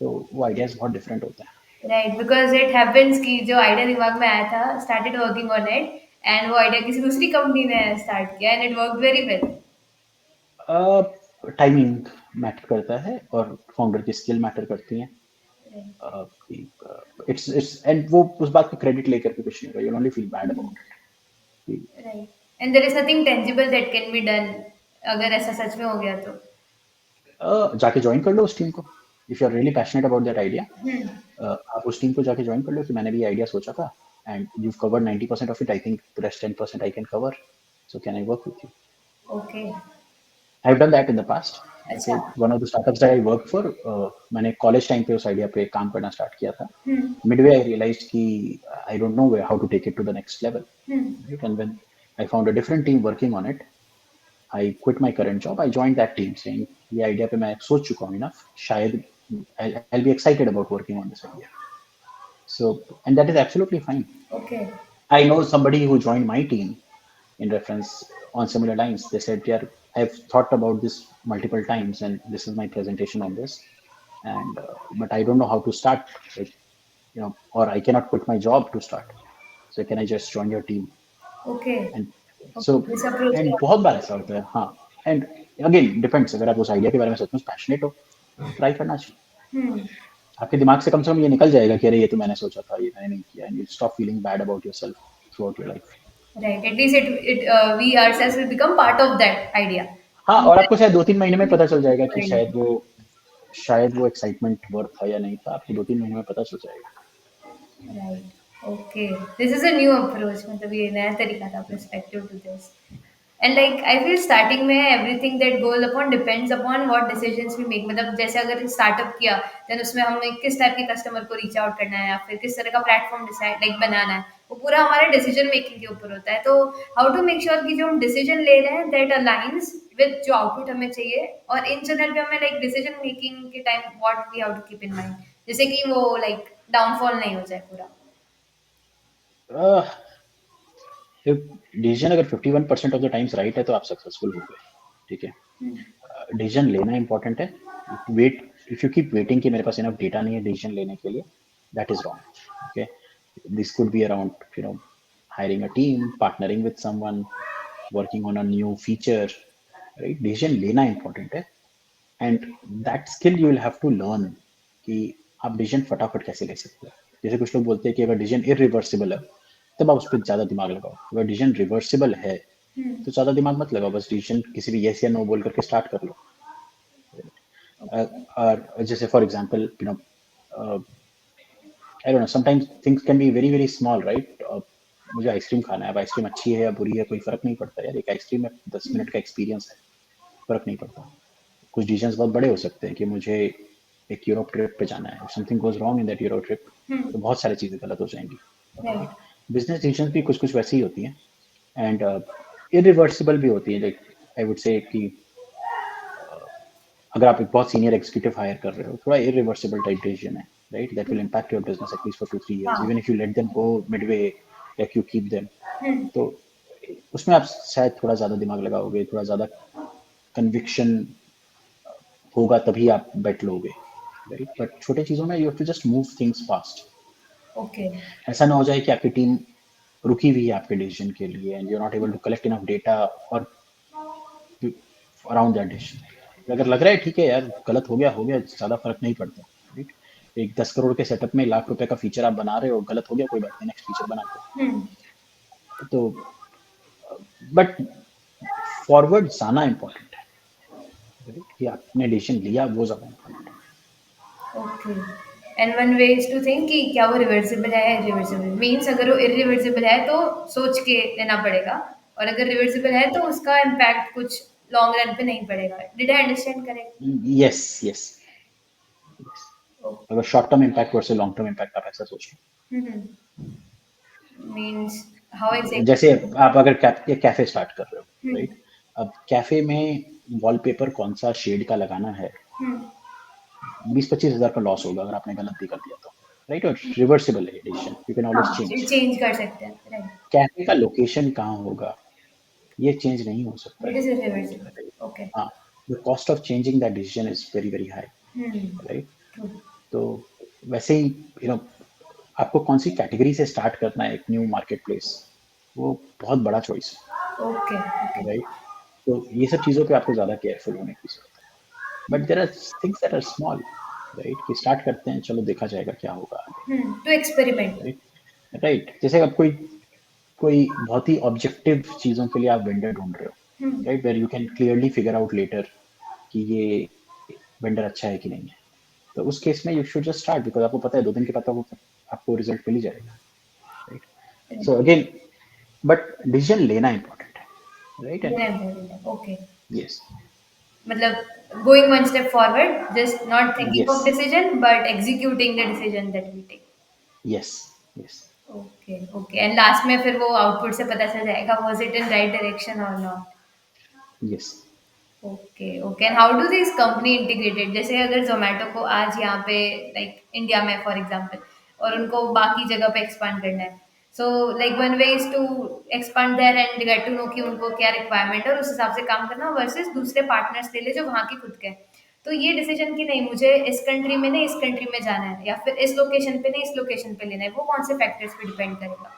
तो वो आइडियाज़ बहुत डिफरेंट होते हैं। राइट, बिकॉज इट हैपेंस कि जो आइडिया दिमाग में आया था, started working on it, and वो आइडिया किसी दूसरी कंपनी ने स्टार्ट किया and it work very well. Timing matter करता है और फाउंडर की स्किल मैटर करती है। इट्स एंड वो उस बात का क्रेडिट लेकर के कुछ नहीं होगा, you only feel bad about it. Right, and there is nothing tangible that can be done अगर ऐसा सच में हो गया तो। जाके ज्वाइन कर लो उस टीम को, if you are really passionate about that idea. Hmm. आप उस टीम को जाके ज्वाइन कर लो कि मैंने भी आइडिया सोचा था, and you covered 90% of it, I think the rest 10% I can cover, so can I work with you? Okay. I have done that in the past, okay? अच्छा। One of the startups that I work for, मैंने college time पे उस idea पे काम करना start किया था। हम्म। Midway I realized कि I don't know how to take it to the next level, hmm. Right? And when I found a different team working on it, I quit my current job. I joined that team saying ये idea पे मैं सोच चुका हूँ enough, शायद I'll be excited about working on this idea. So and that is absolutely fine. Okay. I know somebody who joined my team in reference on similar lines. They said, yeah, I've thought about this multiple times and this is my presentation on this, and but I don't know how to start, like, or I cannot quit my job to start. So can I just join your team? Okay. And so okay, this approach. and बहुत बार ऐसा होता है, हाँ। And again depends, अगर आप उस idea के बारे में सचमुच पैशनेट हो, ट्राई करना चाहिए। हम्म। आपके दिमाग से कम से कम ये निकल जाएगा कि अरे ये तो मैंने सोचा था, ये मैंने नहीं किया, and you stop feeling bad about yourself throughout your life. Right, at least it we ourselves will become part of that idea. हाँ, और आपको शायद 2-3 महीने में पता चल जाएगा कि शायद वो एक्साइटमेंट वर्थ था या नहीं था, आपको 2-3 महीने में पता चल जाएगा। Right. Okay, this is a new approach, मतलब ये नया तरीका था, perspective to this. And like I feel starting में everything that goes upon depends upon what decisions we make, मतलब जैसे अगर स्टार्टअप किया देन उसमें हमें किस टाइप के कस्टमर को रीच आउट करना है या फिर किस तरह का प्लेटफॉर्म डिसाइड लाइक बनाना है, वो पूरा हमारे डिसीजन मेकिंग के ऊपर होता है। तो हाउ टू मेक श्योर कि जो हम डिसीजन ले रहे हैं दैट अलाइंस विद जो आउटपुट हमें चाहिए, और इन जनरल भी हमें लाइक डिसीजन मेकिंग के time what we have to keep in mind, जैसे कि वो लाइक डाउनफॉल नहीं हो जाए पूरा। डिसीजन अगर 51% ऑफ द टाइम्स राइट है तो आप सक्सेसफुल हो गए, ठीक है। डिसीजन लेना इंपॉर्टेंट है। Wait, if you keep waiting कि मेरे पास इनफ डेटा नहीं है डिसीजन लेने के लिए, that is wrong, okay. This could be around hiring a team, partnering with someone, working on a new feature, right? Decision लेना important है, and that skill you will have to learn कि आप decision फटाफट कैसे ले सकते हो। जैसे कुछ लोग बोलते हैं कि अगर डिसीजन इरिवर्सिबल है तब आप उस पर ज्यादा दिमाग लगाओ, अगर डिसीजन रिवर्सिबल है तो ज्यादा दिमाग मत लगाओ, बस डिसीजन किसी भी यस या नो बोल करके स्टार्ट कर लो। और जैसे for example I don't no, sometimes things can be very very small, right. मुझे आइसक्रीम खाना है, अब आइसक्रीम अच्छी है या बुरी है कोई फर्क नहीं पड़ता यार, एक आइसक्रीम में 10 मिनट का एक्सपीरियंस है, फर्क नहीं पड़ता। कुछ डिसीजंस बहुत बड़े हो सकते हैं कि मुझे एक यूरोप ट्रिप पे जाना है, something goes wrong in that Europe trip तो बहुत सारी चीजें गलत हो जाएंगी, राइट। राइट। बिजनेस डिसीजंस भी कुछ कुछ वैसी ही होती हैं, एंड इरिवर्सिबल भी होती है। लाइक आई वुड से कि अगर आप एक बहुत सीनियर एग्जीक्यूटिव हायर कर रहे हो, थोड़ा इरिवर्सिबल टाइप डिसीजन है, right, that will impact your business at least for 2-3 years, हाँ। Even if you let them go Midway या यू कीप देम। तो उसमें आप शायद थोड़ा ज्यादा दिमाग लगाओगे, थोड़ा ज्यादा कन्विक्शन होगा, तभी आप बेट लोगे, राइट। बट छोटे चीजों में you have to just move things fast. Okay. ऐसा ना हो जाए कि आपकी टीम रुकी हुई है आपके डिसीजन के लिए and you are not able to collect enough data और अराउंड दैट डिसीजन। अगर लग रहा है ठीक है यार गलत हो गया, ज्यादा फर्क नहीं पड़ता, राइट। एक 10 करोड़ के सेटअप में लाख रुपए का फीचर आप बना रहे हो, गलत हो गया कोई बात नहीं, नेक्स्ट फीचर बनाते हो। तो बट फॉरवर्ड जाना इंपॉर्टेंट है, राइट, कि आपने डिसीजन लिया वो ज्यादा important okay. And one way is to think कि क्या वो रिवर्सिबल है या इरिवर्सिबल, मीन्स अगर वो इरिवर्सिबल है तो सोच के लेना पड़ेगा, और अगर रिवर्सिबल है तो उसका इम्पैक्ट कुछ लॉन्ग रन पे नहीं पड़ेगा। Did I understand correct? है। Yes yes yes. अगर short term impact versus long term impact आप ऐसा सोच मीन्स हाउ लो। जैसे एग्जैक्टली? आप अगर कैफे स्टार्ट कर रहे हो, राइट। अब कैफे में वॉलपेपर कौन सा शेड का लगाना है, 20-25 हजार का लॉस होगा अगर आपने गलत भी कर दिया तो, राइट। और रिवर्सिबल है डिसीजन, यू कैन ऑलवेज हाँ, चेंज। चेंज कर सकते हैं, राइट। कैफे का लोकेशन कहाँ होगा ये चेंज नहीं हो सकता इट है, इज इरिवर्सिबल। राइट। ओके। हाँ, the cost of changing that decision is very very high, right. True. तो वैसे ही आपको कौन सी कैटेगरी से स्टार्ट करना है एक न्यू मार्केट प्लेस, वो बहुत बड़ा चॉइस ओके। ओके। है, राइट। तो ये सब चीज़ों पे आपको ज़्यादा केयरफुल होने की जरूरत है। But there are things that are small, right, कि स्टार्ट करते हैं चलो देखा जाएगा क्या होगा आगे, टू एक्सपेरिमेंट। राइट। राइट, जैसे अब कोई कोई बहुत ही ऑब्जेक्टिव चीज़ों के लिए आप वेंडर ढूंढ रहे हो, right, where you can clearly figure out later कि ये वेंडर अच्छा है कि नहीं है, तो उस केस में you should just start, because आपको पता है 2 दिन के बाद तो आपको रिजल्ट मिल ही जाएगा, right. So again, but decision लेना इंपॉर्टेंट है, राइट। And okay. यस मतलब going one step forward, just not thinking yes of decision but executing the decision that we take. Yes yes okay. Okay. And last में फिर वो output से पता चल जाएगा was it in right direction or not. Yes. Okay. Okay. And how do this company integrated, जैसे अगर जोमेटो को आज यहाँ पे लाइक इंडिया में फॉर एग्जांपल, और उनको बाकी जगह पे एक्सपांड करना है, so like one way is to expand there and get to know कि उनको क्या रिक्वायरमेंट है और उस हिसाब से काम करना, वर्सेस दूसरे पार्टनर्स ले ले जो वहाँ के खुद के हैं। तो ये डिसीजन कि नहीं मुझे इस कंट्री में नहीं इस कंट्री में जाना है, या फिर इस लोकेशन पे नहीं इस लोकेशन पे लेना है, वो कौन से फैक्टर्स पे डिपेंड करेगा?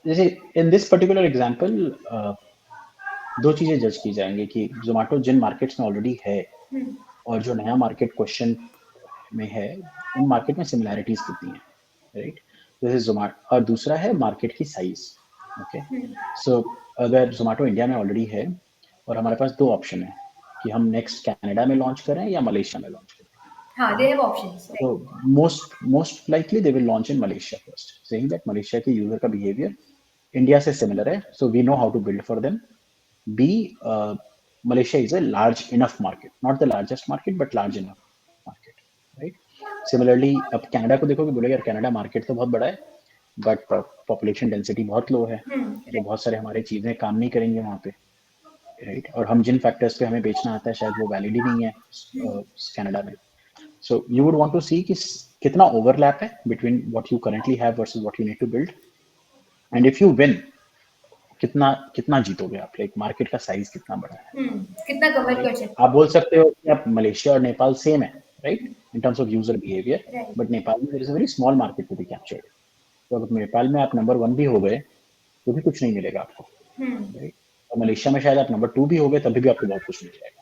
जैसे इन दिस पर्टिकुलर एग्जांपल दो चीजें जज की जाएंगी कि जोमेटो जिन मार्केट्स में ऑलरेडी है और जो नया मार्केट क्वेश्चन में है, उन मार्केट में सिमिलैरिटीज कितनी है, राइट। जैसे जोमेटो, और दूसरा है मार्केट की साइज, ओके। सो अगर जोमेटो इंडिया में ऑलरेडी है और हमारे पास दो ऑप्शन है कि हम नेक्स्ट कनाडा में लॉन्च करें या मलेशिया में लॉन्च करें, हाँ, दे हैव ऑप्शंस, तो right. Most likely they will launch in Malaysia first, saying that Malaysia के यूजर का बिहेवियर इंडिया से सिमिलर है, so we know how to build for them. B, Malaysia is a large enough market, not the largest market, but large enough market, right? Similarly अब Canada को देखोगे, बोलोगे यार Canada market तो बहुत बड़ा है, बट पॉपुलेशन डेंसिटी बहुत लो है, तो राइट। बहुत सारे हमारे चीज़ें काम नहीं करेंगे वहाँ पे, राइट? और हम जिन फैक्टर्स पे हमें बेचना आता है शायद वो वैलिड ही नहीं है कनाडा में। So you would want to see कि कितना ओवरलैप है between what you currently have versus what you need to build, and if you win, कितना कितना जीतोगे आप, लाइक मार्केट का साइज कितना बड़ा है, कितना कवर राइट? कर सकते आप बोल सकते हो कि आप मलेशिया और नेपाल सेम है, right, in terms of user behaviour, हैं? राइट। बट नेपाल में there is a very small market to be captured. तो अगर नेपाल में आप नंबर 1 भी हो गए तो भी कुछ नहीं मिलेगा आपको, राइट? और मलेशिया में शायद आप नंबर 2 भी हो गए तभी भी आपको बहुत कुछ मिल जाएगा।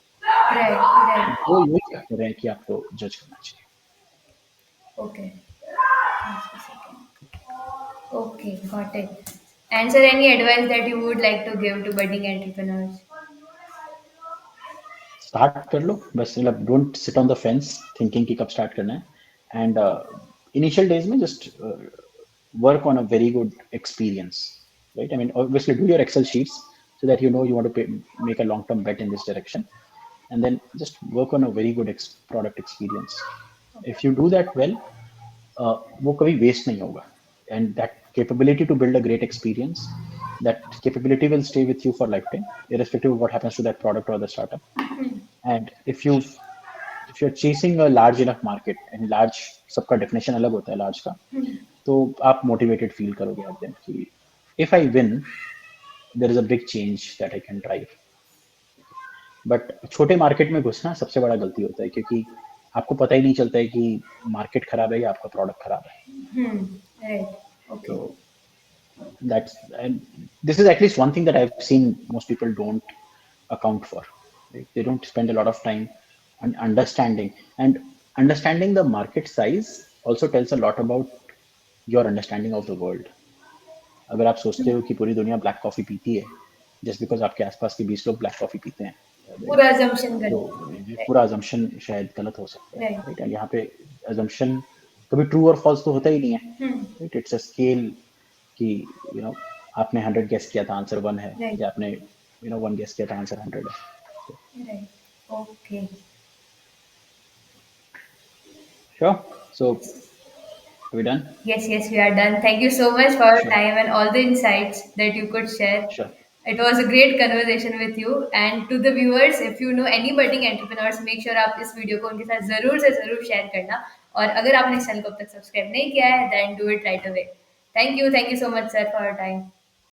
Right, right. वो यही फैक्टर है कि आपको जज करना चाहिए। Okay. Okay, got it. And sir, any advice that you would like to give to budding entrepreneurs? Start कर लो बस, मतलब don't sit on the fence thinking कि कब स्टार्ट करना है, एंड इनिशियल डेज में just work on a very good experience, right? I mean, obviously do your Excel sheets so that you know you want to make a long-term bet in this direction, and then just work on a very good product experience. If you do that well, वो कभी waste नहीं होगा, and that capability to build a great experience, that capability will stay with you for lifetime, irrespective of what happens to that product or the startup. And if you're chasing a large enough market, and large सबका definition अलग होता है large का, तो आप motivated feel करोगे at then कि if I win there is a big change that I can drive. But छोटे मार्केट में घुसना सबसे बड़ा गलती होता है, क्योंकि आपको पता ही नहीं चलता है कि मार्केट खराब है या आपका प्रोडक्ट खराब है। Right. Okay. तो that's, and this is at least one thing that I've seen most people don't account for, right? They don't spend a lot of time on understanding, and understanding the market size also tells a lot about your understanding of the world. अगर आप सोचते हो कि पूरी दुनिया black coffee पीती है just because आपके आसपास के 20 लोग ब्लैक कॉफी पीते हैं, राइट? पूरा assumption तो गलत ये है। पूरा अजम्पशन शायद गलत हो सकता है, Right. राइट? एंड यहाँ पे अजम्पशन कभी ट्रू और फॉल्स तो होता ही नहीं है, Hmm. Right? It's a scale कि यू नो आपने 100 गेस किया था आंसर 1 है, Right. या आपने 1 गेस किया था आंसर 100 है। Right. Okay. Sure, so Yes. We done? Yes, yes, we are done. Thank you so much for your sure, time and all the insights that you could share. Sure, It was a great conversation with you. And to the viewers, if you know any budding entrepreneurs, make sure आप इस video को उनके साथ ज़रूर से ज़रूर share करना। और अगर आपने इस चैनल को अब तक सब्सक्राइब नहीं किया है, then do it right away. Thank you so much, sir, for your time.